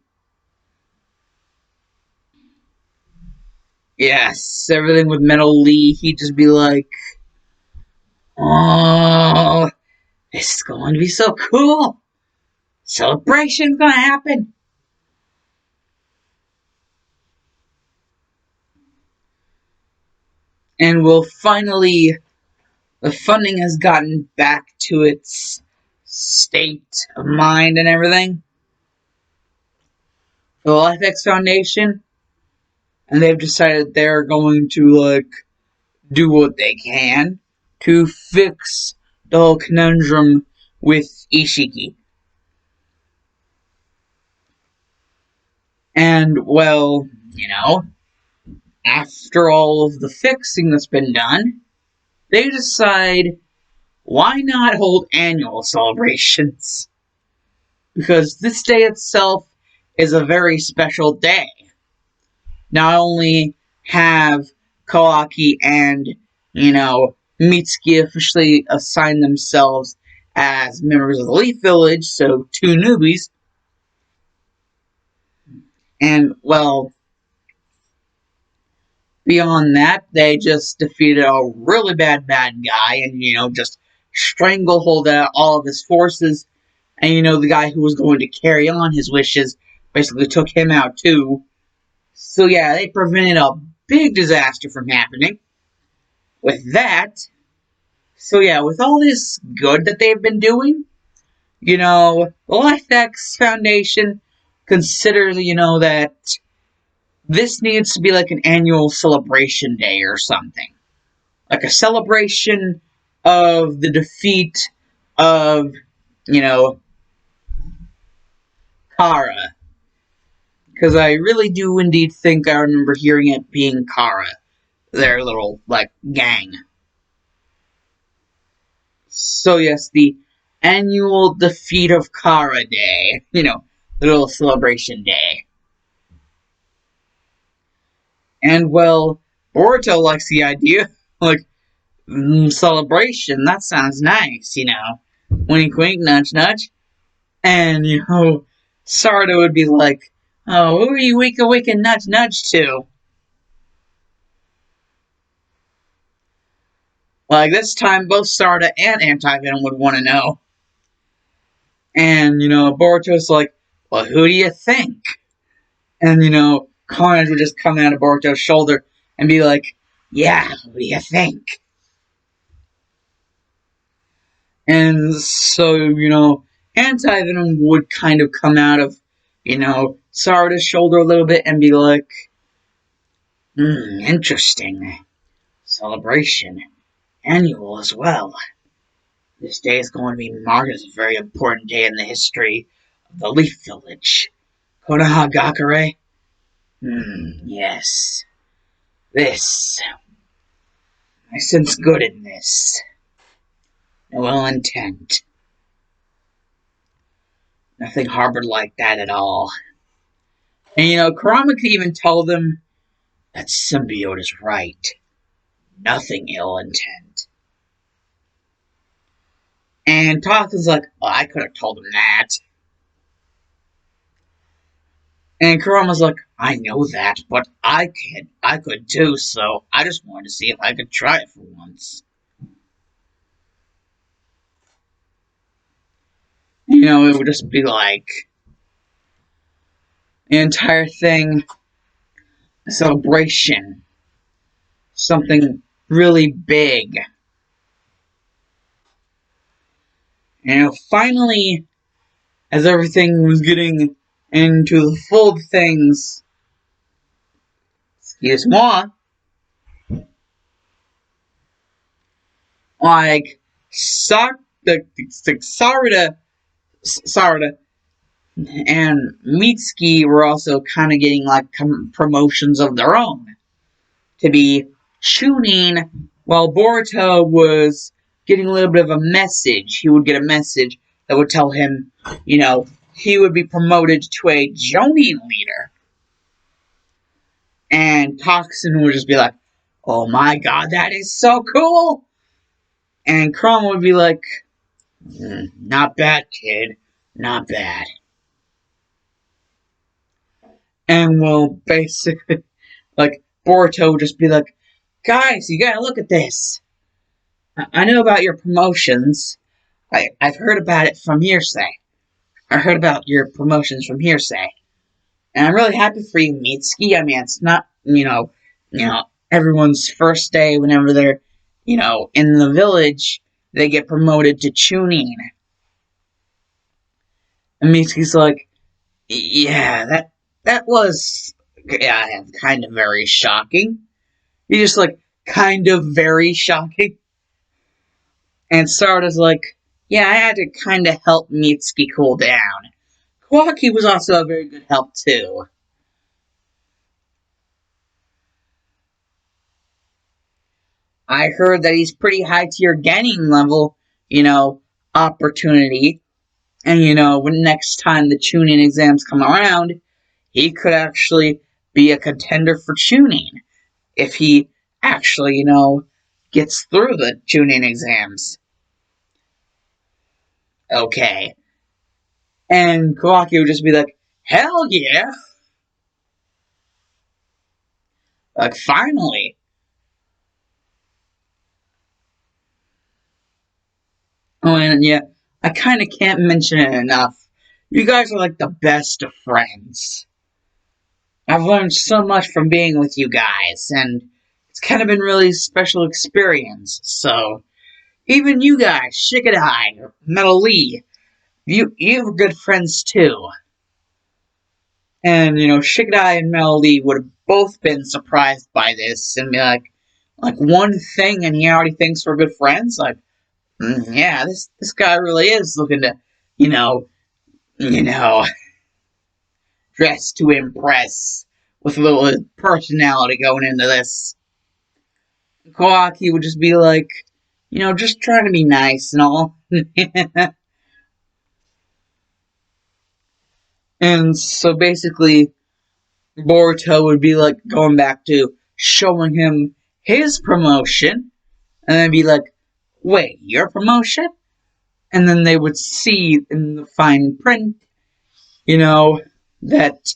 yes, everything with Metal Lee, he'd just be like, "Oh, this is going to be so cool! Celebration's gonna happen!" And well, finally, the funding has gotten back to its state of mind and everything. The LifeX Foundation, and they've decided they're going to, do what they can to fix the whole conundrum with Ishiki. And, well, after all of the fixing that's been done, they decide, why not hold annual celebrations? Because this day itself is a very special day. Not only have Kawaki and, Mitsuki officially assign themselves as members of the Leaf Village, so two newbies, and, well, beyond that, they just defeated a really bad guy and, just stranglehold all of his forces. And, the guy who was going to carry on his wishes basically took him out too. So, yeah, they prevented a big disaster from happening. With that, so yeah, with all this good that they've been doing, the LifeX Foundation considers, that this needs to be like an annual celebration day or something. Like a celebration of the defeat of, Kara. Because I really do indeed think I remember hearing it being Kara. Their little, gang. So yes, the annual defeat of Kara Day. The little celebration day. And well, Boruto likes the idea. Like, celebration, that sounds nice, Wink wink, nudge nudge. And, Sarada would be like, "Oh, who are you wink and nudge nudge to?" Like, this time, both Sarada and Anti-Venom would want to know. And, Boruto's like, "Well, who do you think?" And, Carnage would just come out of Boruto's shoulder and be like, "Yeah, who do you think?" And so, Anti-Venom would kind of come out of, Sarada's shoulder a little bit and be like, interesting. Celebration. Annual as well. This day is going to be marked as a very important day in the history of the Leaf Village. Konoha Gakure? Yes. This. I sense good in this. No ill intent. Nothing harbored like that at all. And, Kurama could even tell them that Symbiote is right. Nothing ill intent. And Toxin's like, "Well, I could have told him that." And Kurama's like, "I know that, but I could too, so I just wanted to see if I could try it for once." It would just be like the entire thing, a celebration, something really big. Finally, as everything was getting into the full things, excuse moi, like, Sarada and Mitsuki were also kind of getting, promotions of their own to be tuning, while Boruto was getting a little bit of a message. He would get a message that would tell him, he would be promoted to a Jonin leader. And Toxin would just be like, oh my god, that is so cool! And Chrome would be like, not bad, kid, not bad. And well, basically, like, Boruto would just be like, guys, you gotta look at this. I know about your promotions. I've heard about it from hearsay. I heard about your promotions from hearsay. And I'm really happy for you, Mitsuki. I mean, it's not, everyone's first day whenever they're, in the village, they get promoted to Chunin. And Mitsuki's like, yeah, that was, kind of very shocking. He's just like, kind of very shocking. And Sarada's like, yeah, I had to kind of help Mitsuki cool down. Kawaki was also a very good help, too. I heard that he's pretty high tier Genin level, opportunity. And, when next time the Chunin exams come around, he could actually be a contender for Chunin. If he actually, gets through the Chunin exams. Okay. And Kawaki would just be like, hell yeah! Like, finally. Oh, and yeah, I kind of can't mention it enough. You guys are like the best of friends. I've learned so much from being with you guys, and it's kind of been really special experience. So, even you guys, Shikadai or Metal Lee, you're good friends too. And, Shikadai and Metal Lee would have both been surprised by this and be like one thing and he already thinks we're good friends? Like, yeah, this guy really is looking to, you know, you know, dress to impress with a little personality going into this. Kawaki would just be like, just trying to be nice and all. And so basically, Boruto would be like going back to showing him his promotion, and then be like, wait, your promotion? And then they would see in the fine print, that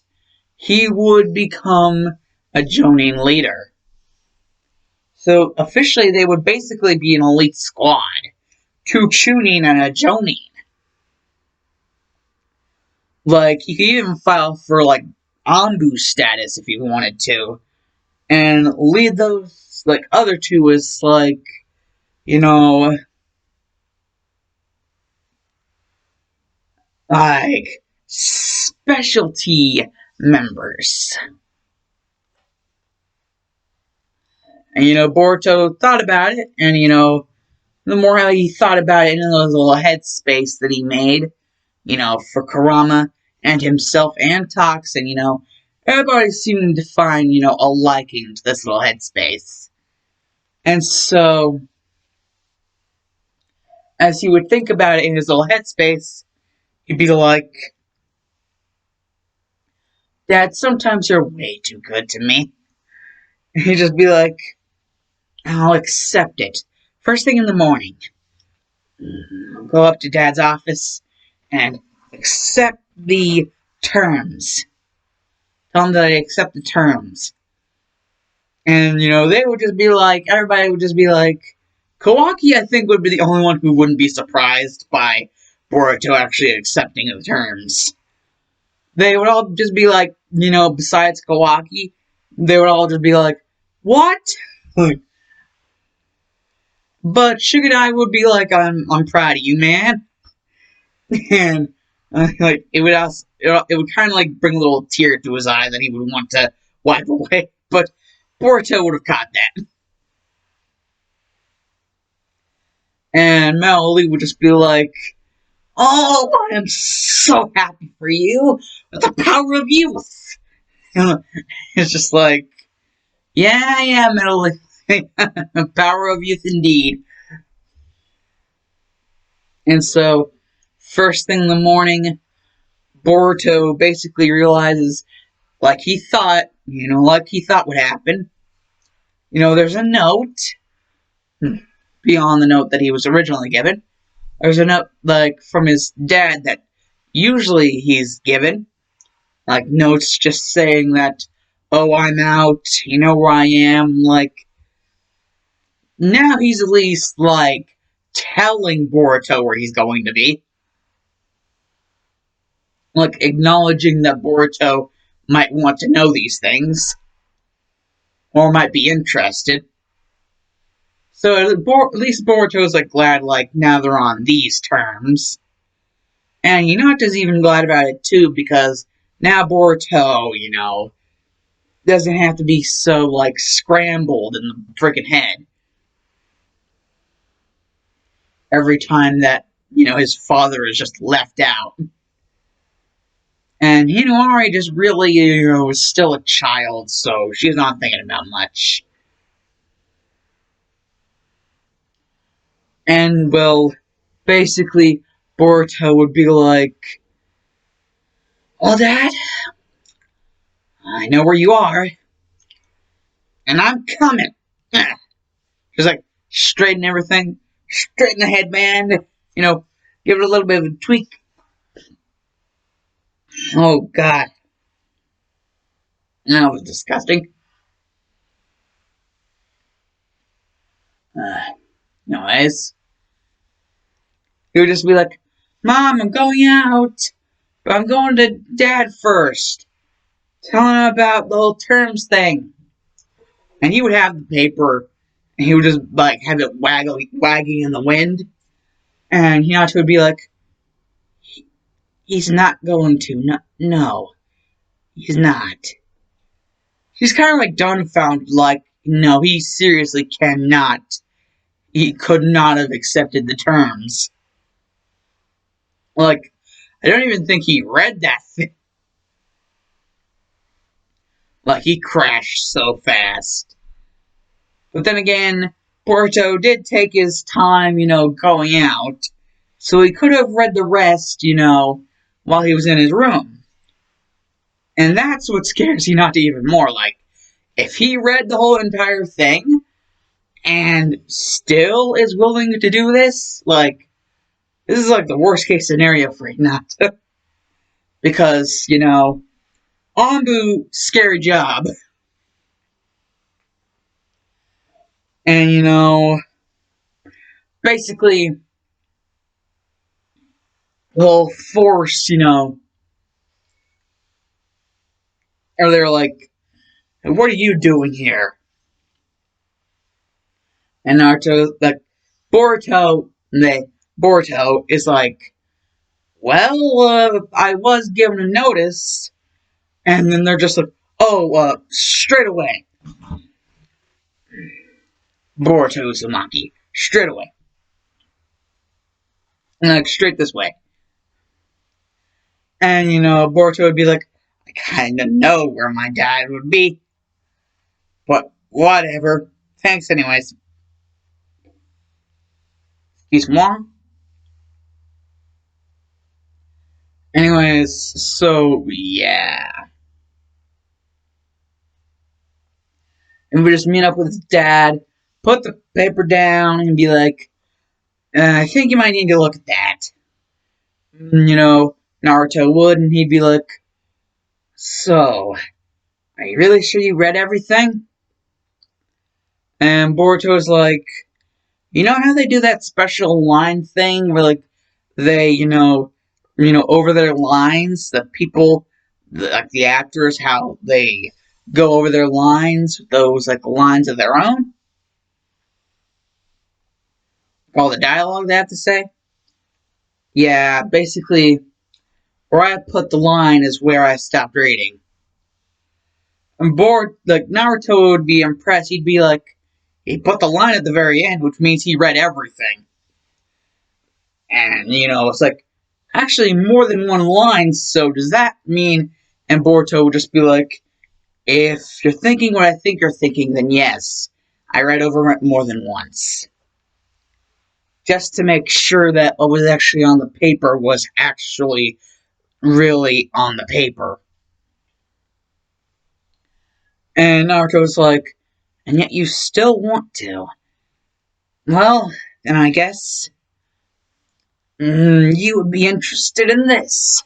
he would become a Jonin leader. So officially, they would basically be an elite squad. 2 Chunin and a Jonin. Like, you could even file for, like, Anbu status if you wanted to. And lead those, like, other 2 as, like, like, specialty members. And, Boruto thought about it, and, the more he thought about it in those little headspace that he made, for Kurama and himself and Toxin, everybody seemed to find, a liking to this little headspace. And so, as he would think about it in his little headspace, he'd be like, Dad, sometimes you're way too good to me. And he'd just be like, I'll accept it. First thing in the morning, go up to Dad's office and accept the terms. Tell them that I accept the terms. And, they would just be like, everybody would just be like, Kawaki, I think, would be the only one who wouldn't be surprised by Boruto actually accepting the terms. They would all just be like, besides Kawaki, they would all just be like, what? But Shikadai would be like, I'm proud of you, man. And, it would kind of, bring a little tear to his eye that he would want to wipe away. But Boruto would have caught that. And Maoli would just be like, oh, I am so happy for you with the power of youth. It's just like, yeah, Maoli. Power of youth indeed. And so, first thing in the morning, Boruto basically realizes, like he thought would happen. There's a note beyond the note that he was originally given. There's a note, like, from his dad that usually he's given. Like, notes just saying that, oh, I'm out, you know where I am. Like, now he's at least, like, telling Boruto where he's going to be. Like, acknowledging that Boruto might want to know these things. Or might be interested. So at least Boruto's, like, glad, like, now they're on these terms. And Hinata's even glad about it, too, because now Boruto, doesn't have to be so, like, scrambled in the freaking head every time that, his father is just left out. And Hinari just really, is still a child, so she's not thinking about much. And, well, basically, Boruto would be like, well, Dad, I know where you are, and I'm coming. Just like, straighten everything, straighten the headband, give it a little bit of a tweak. Oh, God. That was disgusting. Anyways, he would just be like, Mom, I'm going out, but I'm going to Dad first. Tell him about the whole terms thing. And he would have the paper, and he would just, like, have it wagging in the wind. And Hinata would be like, he's not going to. No, he's not. She's kind of, like, dumbfounded, like, no, he seriously cannot. He could not have accepted the terms. Like, I don't even think he read that thing. Like, he crashed so fast. But then again, Boruto did take his time, going out. So he could have read the rest, while he was in his room. And that's what scares Hinata even more. Like, if he read the whole entire thing and still is willing to do this, like, this is like the worst case scenario for Hinata. Because, Anbu, scary job. And, basically, they'll force, or they're like, what are you doing here? And Naruto, like, Boruto is like, well, I was given a notice. And then they're just like, oh, straight away. Boruto Uzumaki. Straight away. And like, straight this way. And, Boruto would be like, I kinda know where my dad would be. But, whatever. Thanks anyways. Excuse moi. Anyways, so, yeah. And we just meet up with his dad, put the paper down, and be like, I think you might need to look at that. Naruto would, and he'd be like, so, are you really sure you read everything? And Boruto's like, you know how they do that special line thing where, like, they, over their lines, the people, like the actors, how they go over their lines, those, like, lines of their own? All the dialogue they have to say? Yeah, basically, where I put the line is where I stopped reading. And like, Naruto would be impressed. He'd be like, he put the line at the very end, which means he read everything. And, it's like, actually more than one line, so does that mean... And Boruto would just be like, if you're thinking what I think you're thinking, then yes, I read over it more than once. Just to make sure that what was actually on the paper was actually really on the paper. And Naruto's like, and yet you still want to. Well, then I guess you would be interested in this.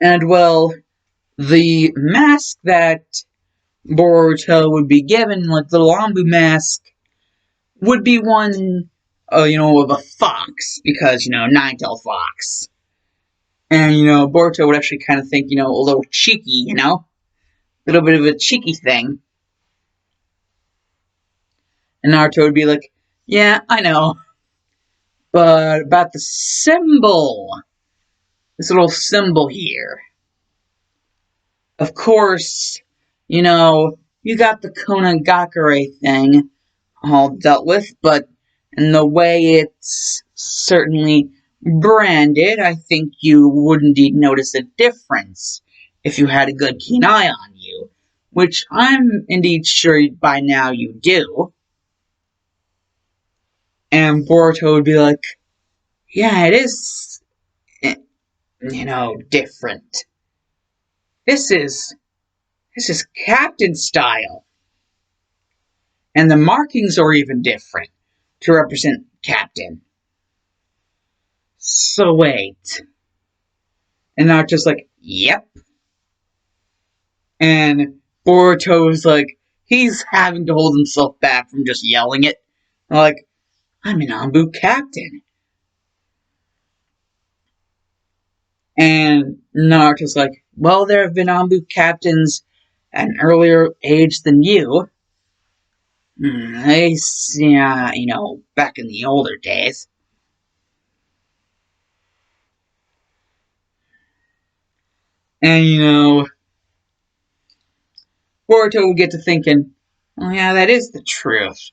And well, the mask that Boruto would be given, like the Lambu mask, would be one, of a fox, because, nine-tailed fox. And, Boruto would actually kind of think, a little cheeky, a little bit of a cheeky thing. And Naruto would be like, yeah, I know, but about the symbol, this little symbol here. Of course, you got the Konagakure thing all dealt with, but in the way it's certainly branded, I think you would indeed notice a difference if you had a good keen eye on you, which I'm indeed sure by now you do. And Boruto would be like, yeah, it is, different. This is Captain style. And the markings are even different to represent Captain. So wait. And Naruto's like, yep. And Boruto's like, he's having to hold himself back from just yelling it. Like, I'm an Anbu captain. And Naruto's like, well, there have been Anbu captains at an earlier age than you. Back in the older days. And, Boruto would get to thinking, oh yeah, that is the truth.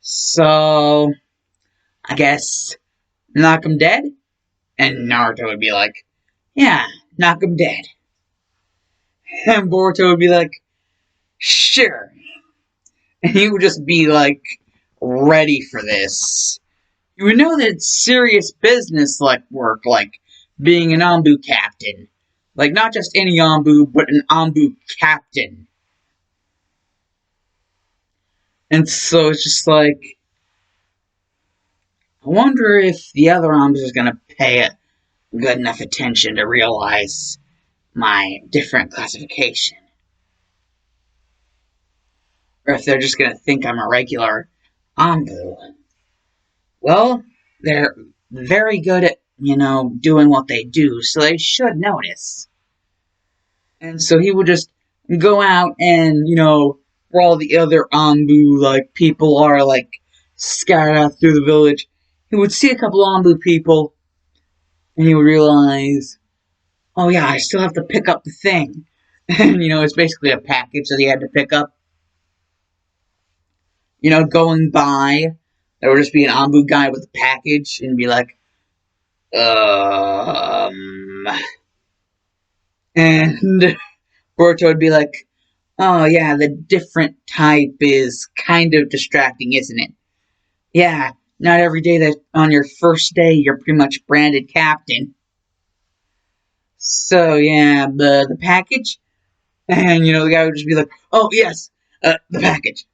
So, I guess, knock him dead? And Naruto would be like, yeah, knock him dead. And Boruto would be like, sure. And he would just be like, ready for this. You would know that it's serious business like work, like being an Anbu captain. Like, not just any Anbu, but an Anbu captain. And so it's just like, I wonder if the other Anbus are going to pay good enough attention to realize my different classification. Or if they're just going to think I'm a regular Anbu. Well, they're very good at, doing what they do, so they should notice. And so he would just go out and, where all the other Anbu, people are, scattered out through the village, he would see a couple Anbu people, and he would realize, oh yeah, I still have to pick up the thing. And, it's basically a package that he had to pick up. Going by, there would just be an Anbu guy with a package, and be like, And Boruto would be like, oh yeah, the different type is kind of distracting, isn't it? Yeah, not every day that on your first day you're pretty much branded captain. So yeah, the package? And, the guy would just be like, oh yes, the package.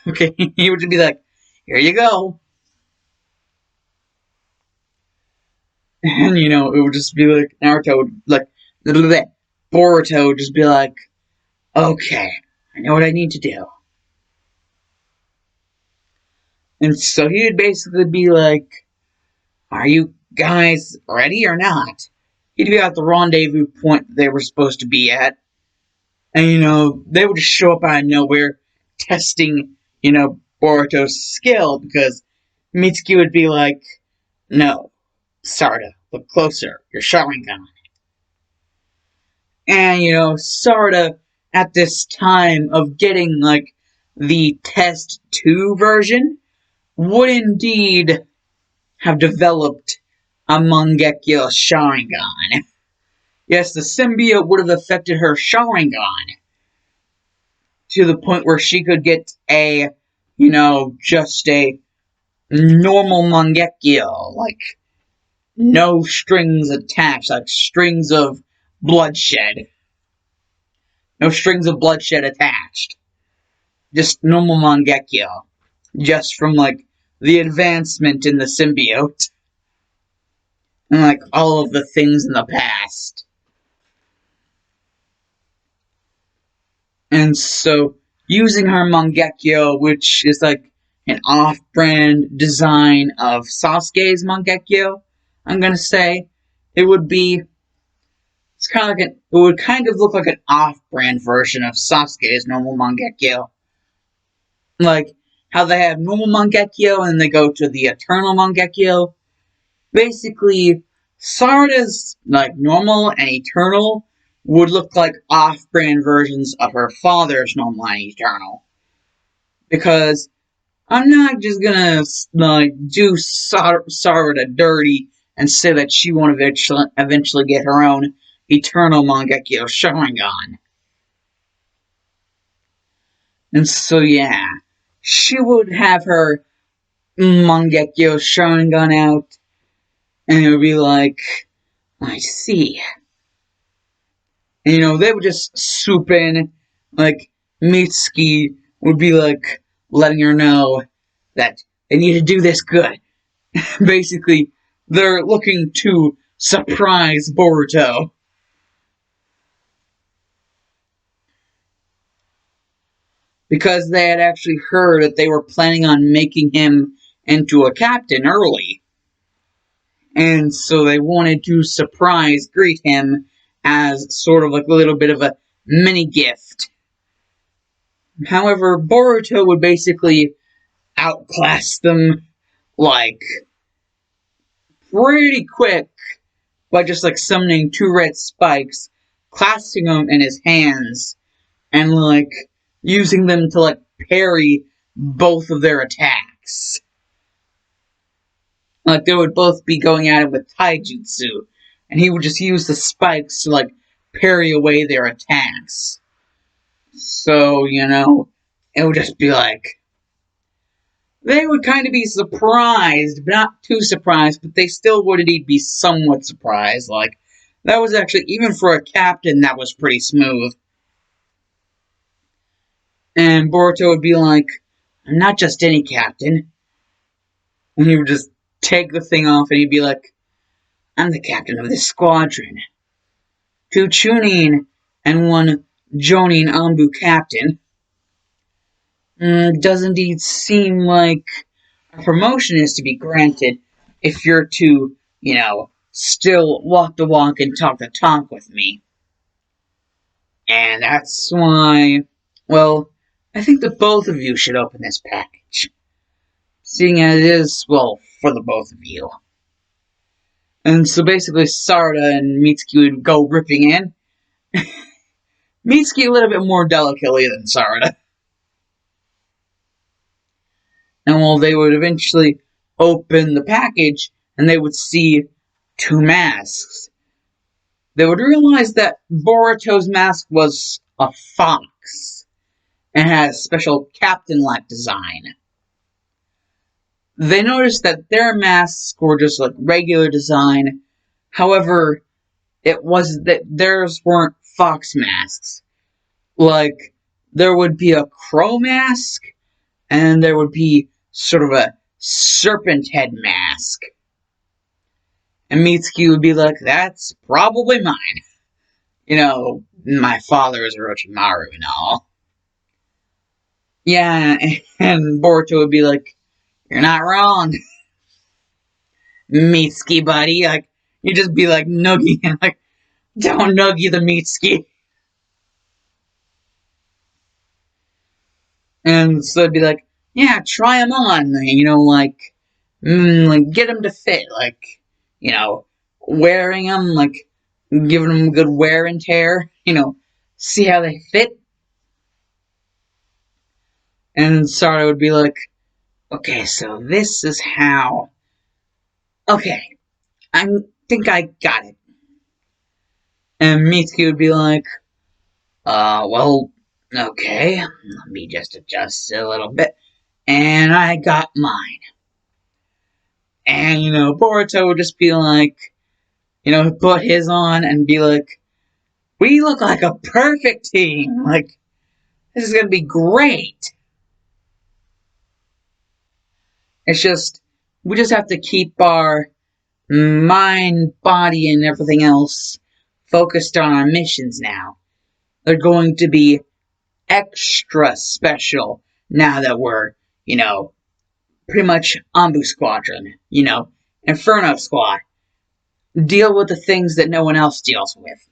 Okay, he would just be like, here you go. And, it would just be like, Naruto would, Boruto would just be like, okay, I know what I need to do. And so he would basically be like, are you guys ready or not? He'd be at the rendezvous point they were supposed to be at. And, they would just show up out of nowhere, testing, Boruto's skill, because Mitsuki would be like, no, Sarda, look closer, you're Sharingan. And, Sarda, at this time of getting, the Test 2 version, would indeed have developed a Mangekyo Sharingan. Yes, the symbiote would have affected her Sharingan to the point where she could get just a normal Mangekyo, no strings attached, like strings of bloodshed. No strings of bloodshed attached. Just normal Mangekyo. Just from, like, the advancement in the symbiote. And, like, all of the things in the past. And so, using her Mangekyo, which is, like, an off-brand design of Sasuke's Mangekyo, I'm gonna say, it would be... It's kind of like it would kind of look like an off-brand version of Sasuke's normal Mangekyo. Like, how they have normal Mangekyo and they go to the Eternal Mangekyo. Basically, Sarada's, like, normal and Eternal would look like off-brand versions of her father's normal and Eternal. Because I'm not just gonna, like, do Sarada dirty and say that she won't eventually get her own Eternal Mangekyo Sharingan. And so, yeah, she would have her Mangekyo Sharingan out, and it would be like, I see. And, you know, they would just swoop in, like, Mitsuki would be, like, letting her know that they need to do this good. Basically, they're looking to surprise Boruto. Because they had actually heard that they were planning on making him into a captain early. And so they wanted to surprise greet him as sort of like a little bit of a mini gift. However, Boruto would basically outclass them, like, pretty quick by just, like, summoning 2 red spikes, clasping them in his hands, and, like, using them to, like, parry both of their attacks. Like, they would both be going at it with taijutsu, and he would just use the spikes to, like, parry away their attacks. So, you know, it would just be like... They would kind of be surprised, but not too surprised, but they still would indeed be somewhat surprised. Like, that was actually, even for a captain, that was pretty smooth. And Boruto would be like, I'm not just any captain. And he would just take the thing off and he'd be like, I'm the captain of this squadron. 2 Chunin and 1 Jonin Anbu captain. Does indeed seem like a promotion is to be granted if you're to, you know, still walk the walk and talk the talk with me. And that's why, well, I think that both of you should open this package. Seeing as it is, well, for the both of you. And so basically Sarada and Mitsuki would go ripping in. Mitsuki a little bit more delicately than Sarada. And well, they would eventually open the package and they would see 2 masks. They would realize that Boruto's mask was a fox and had a special captain-like design. They noticed that their masks were just like regular design. However, it was that theirs weren't fox masks. Like, there would be a crow mask, and there would be sort of a serpent head mask. And Mitsuki would be like, that's probably mine. You know, my father is Orochimaru and all. Yeah, and Boruto would be like, you're not wrong. Mitsuki, buddy. Like, you'd just be like, nuggy, and like, don't nuggy the Mitsuki. And so it'd be like, yeah, try them on. You know, like get them to fit. Like, you know, wearing them, like, giving them good wear and tear. You know, see how they fit. And Sarada would be like, okay, so this is how... Okay, I think I got it. And Mitsuki would be like, well, okay, let me just adjust a little bit. And I got mine. And, Boruto would just be like, put his on and be like, we look like a perfect team. Like, this is going to be great. It's just, we just have to keep our mind, body, and everything else focused on our missions now. They're going to be extra special now that we're, pretty much Ambu Squadron, Inferno Squad. Deal with the things that no one else deals with.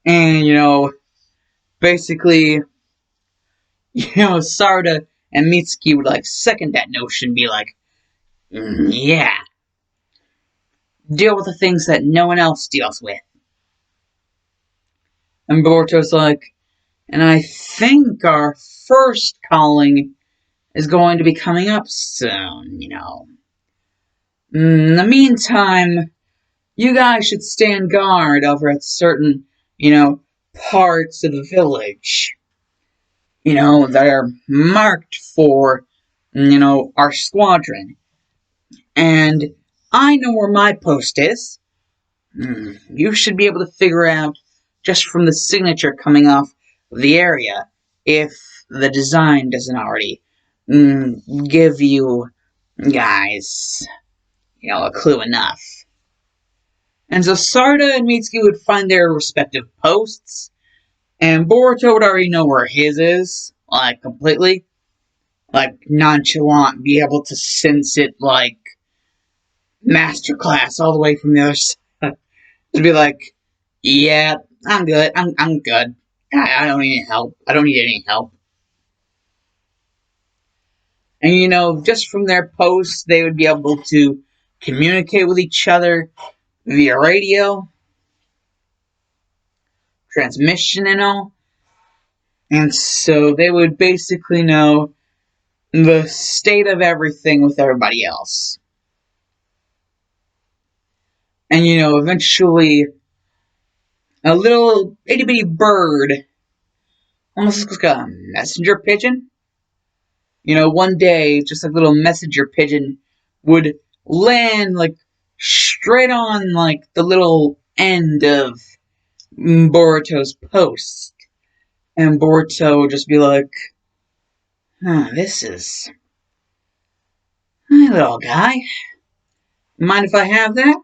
And, basically, Sarda and Mitsuki would like second that notion, be like, yeah, deal with the things that no one else deals with. And Boruto's like, and I think our first calling is going to be coming up soon, In the meantime, you guys should stand guard over at certain, parts of the village. That are marked for, our squadron. And I know where my post is. You should be able to figure out, just from the signature coming off of the area, if the design doesn't already give you guys, a clue enough. And so Sarda and Mitsuki would find their respective posts, and Boruto would already know where his is, like, completely. Like, nonchalant, be able to sense it, like, masterclass all the way from the other side. To be like, yeah, I'm good, I'm good. I don't need any help. I don't need any help. And, just from their posts, they would be able to communicate with each other via radio, transmission, and all. And so they would basically know the state of everything with everybody else. And, eventually, a little itty bitty bird, almost like a messenger pigeon. One day, just like a little messenger pigeon would land, like, straight on, like, the little end of Boruto's post. And Boruto would just be like, this is my little guy. Mind if I have that?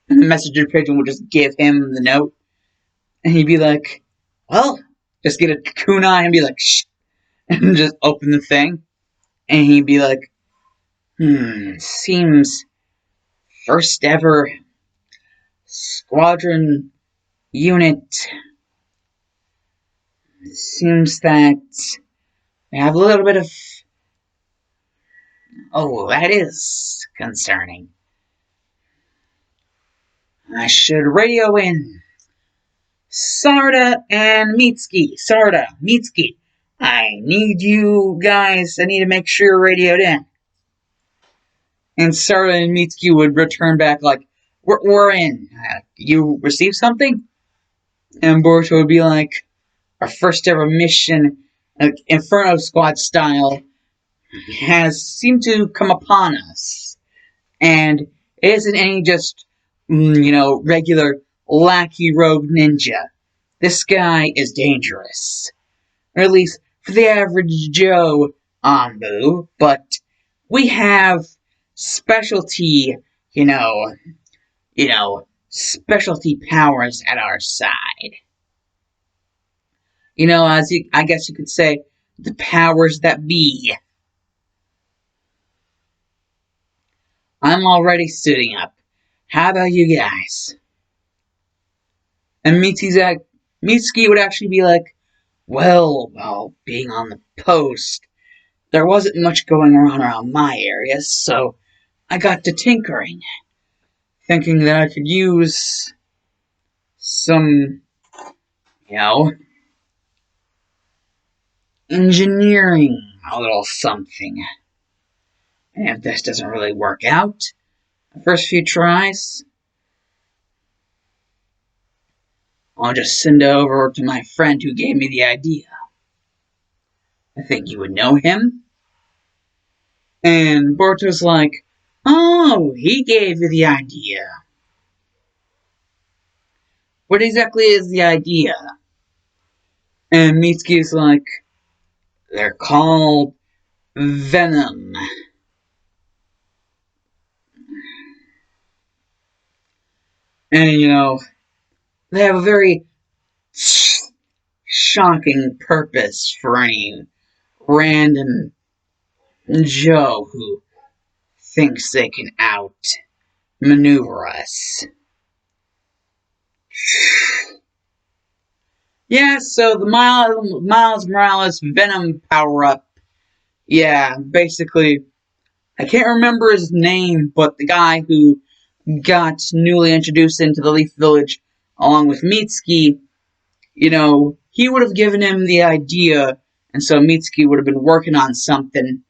And the messenger pigeon would just give him the note. And he'd be like, well, just get a kunai and be like, shh, and just open the thing. And he'd be like, seems first ever squadron unit. Seems that we have a little bit of. Oh, that is concerning. I should radio in Sarda and Mitsuki. Sarda, Mitsuki, I need you guys. I need to make sure you're radioed in. And Sarda and Mitsuki would return back like, we're in. You received something? And Boruto would be like, our first ever mission, Inferno Squad style, has seemed to come upon us. And it isn't any just, regular lackey rogue ninja. This guy is dangerous. Or at least for the average Joe Ambu, but we have specialty, specialty powers at our side. I guess you could say, the powers that be. I'm already suiting up. How about you guys? And Mitsuki would actually be like, well, being on the post, there wasn't much going on around my area, so I got to tinkering, thinking that I could use some, engineering, a little something. And if this doesn't really work out, the first few tries, I'll just send it over to my friend who gave me the idea. I think you would know him. And Boruto's like, oh, he gave you the idea. What exactly is the idea? And Mitsuki's like, they're called Venom. And, they have a very shocking purpose for any random Joe who thinks they can outmaneuver us. Yeah, so the Miles Morales Venom power-up. Yeah, basically, I can't remember his name, but the guy who got newly introduced into the Leaf Village along with Mitsuki, he would have given him the idea, and so Mitsuki would have been working on something.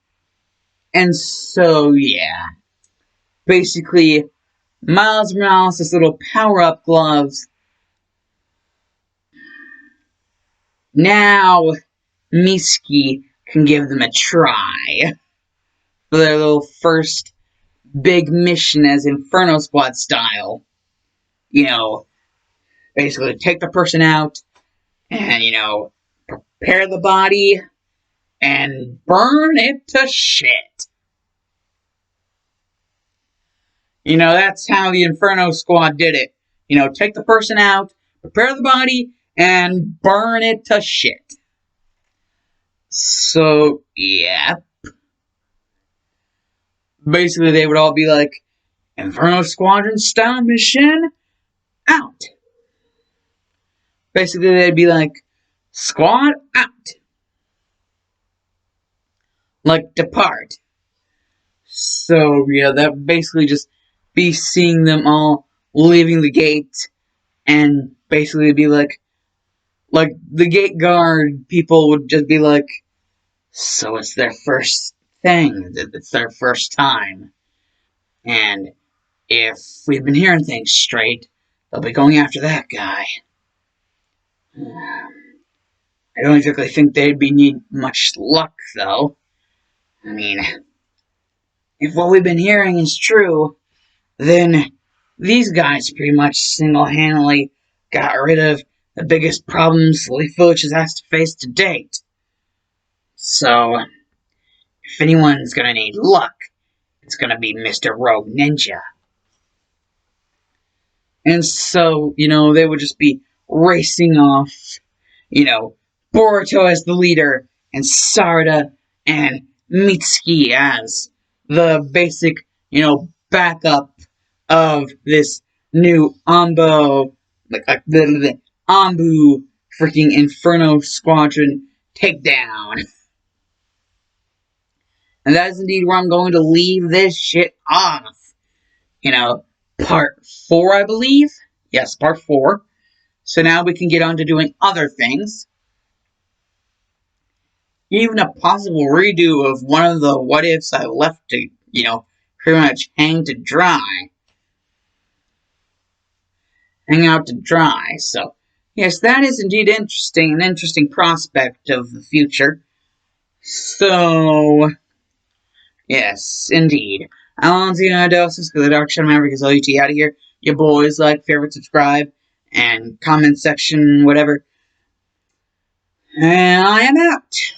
And so, yeah. Basically, Miles Morales' little power-up gloves. Now, Mitsuki can give them a try for their little first big mission as Inferno Squad style. Basically take the person out and, prepare the body and burn it to shit. That's how the Inferno Squad did it. Take the person out, prepare the body, and burn it to shit. So, yeah. Basically, they would all be like, Inferno Squadron style mission out. Basically, they'd be like, squad out. Like, depart. So, yeah, that basically just be seeing them all leaving the gate and basically be like the gate guard people would just be like, so it's their first thing, it's their first time. And if we've been hearing things straight, they'll be going after that guy. I don't exactly think they'd need much luck, though. I mean, if what we've been hearing is true, then these guys pretty much single-handedly got rid of the biggest problems Leaf Village has had to face to date. So, if anyone's gonna need luck, it's gonna be Mr. Rogue Ninja. And so, they would just be racing off, Boruto as the leader, and Sarada and Mitsuki as the basic, backup of this new Ambu freaking Inferno Squadron takedown. And that is indeed where I'm going to leave this shit off. Part 4, I believe? Yes, part 4. So now we can get on to doing other things. Even a possible redo of one of the what-ifs I left to, pretty much hang out to dry. So, yes, that is indeed interesting, an interesting prospect of the future. So, yes, indeed. I'm Doses, because the Dark Shadow Maverick is LUT out of here. Your boys, like, favorite, subscribe, and comment section, whatever. And I am out.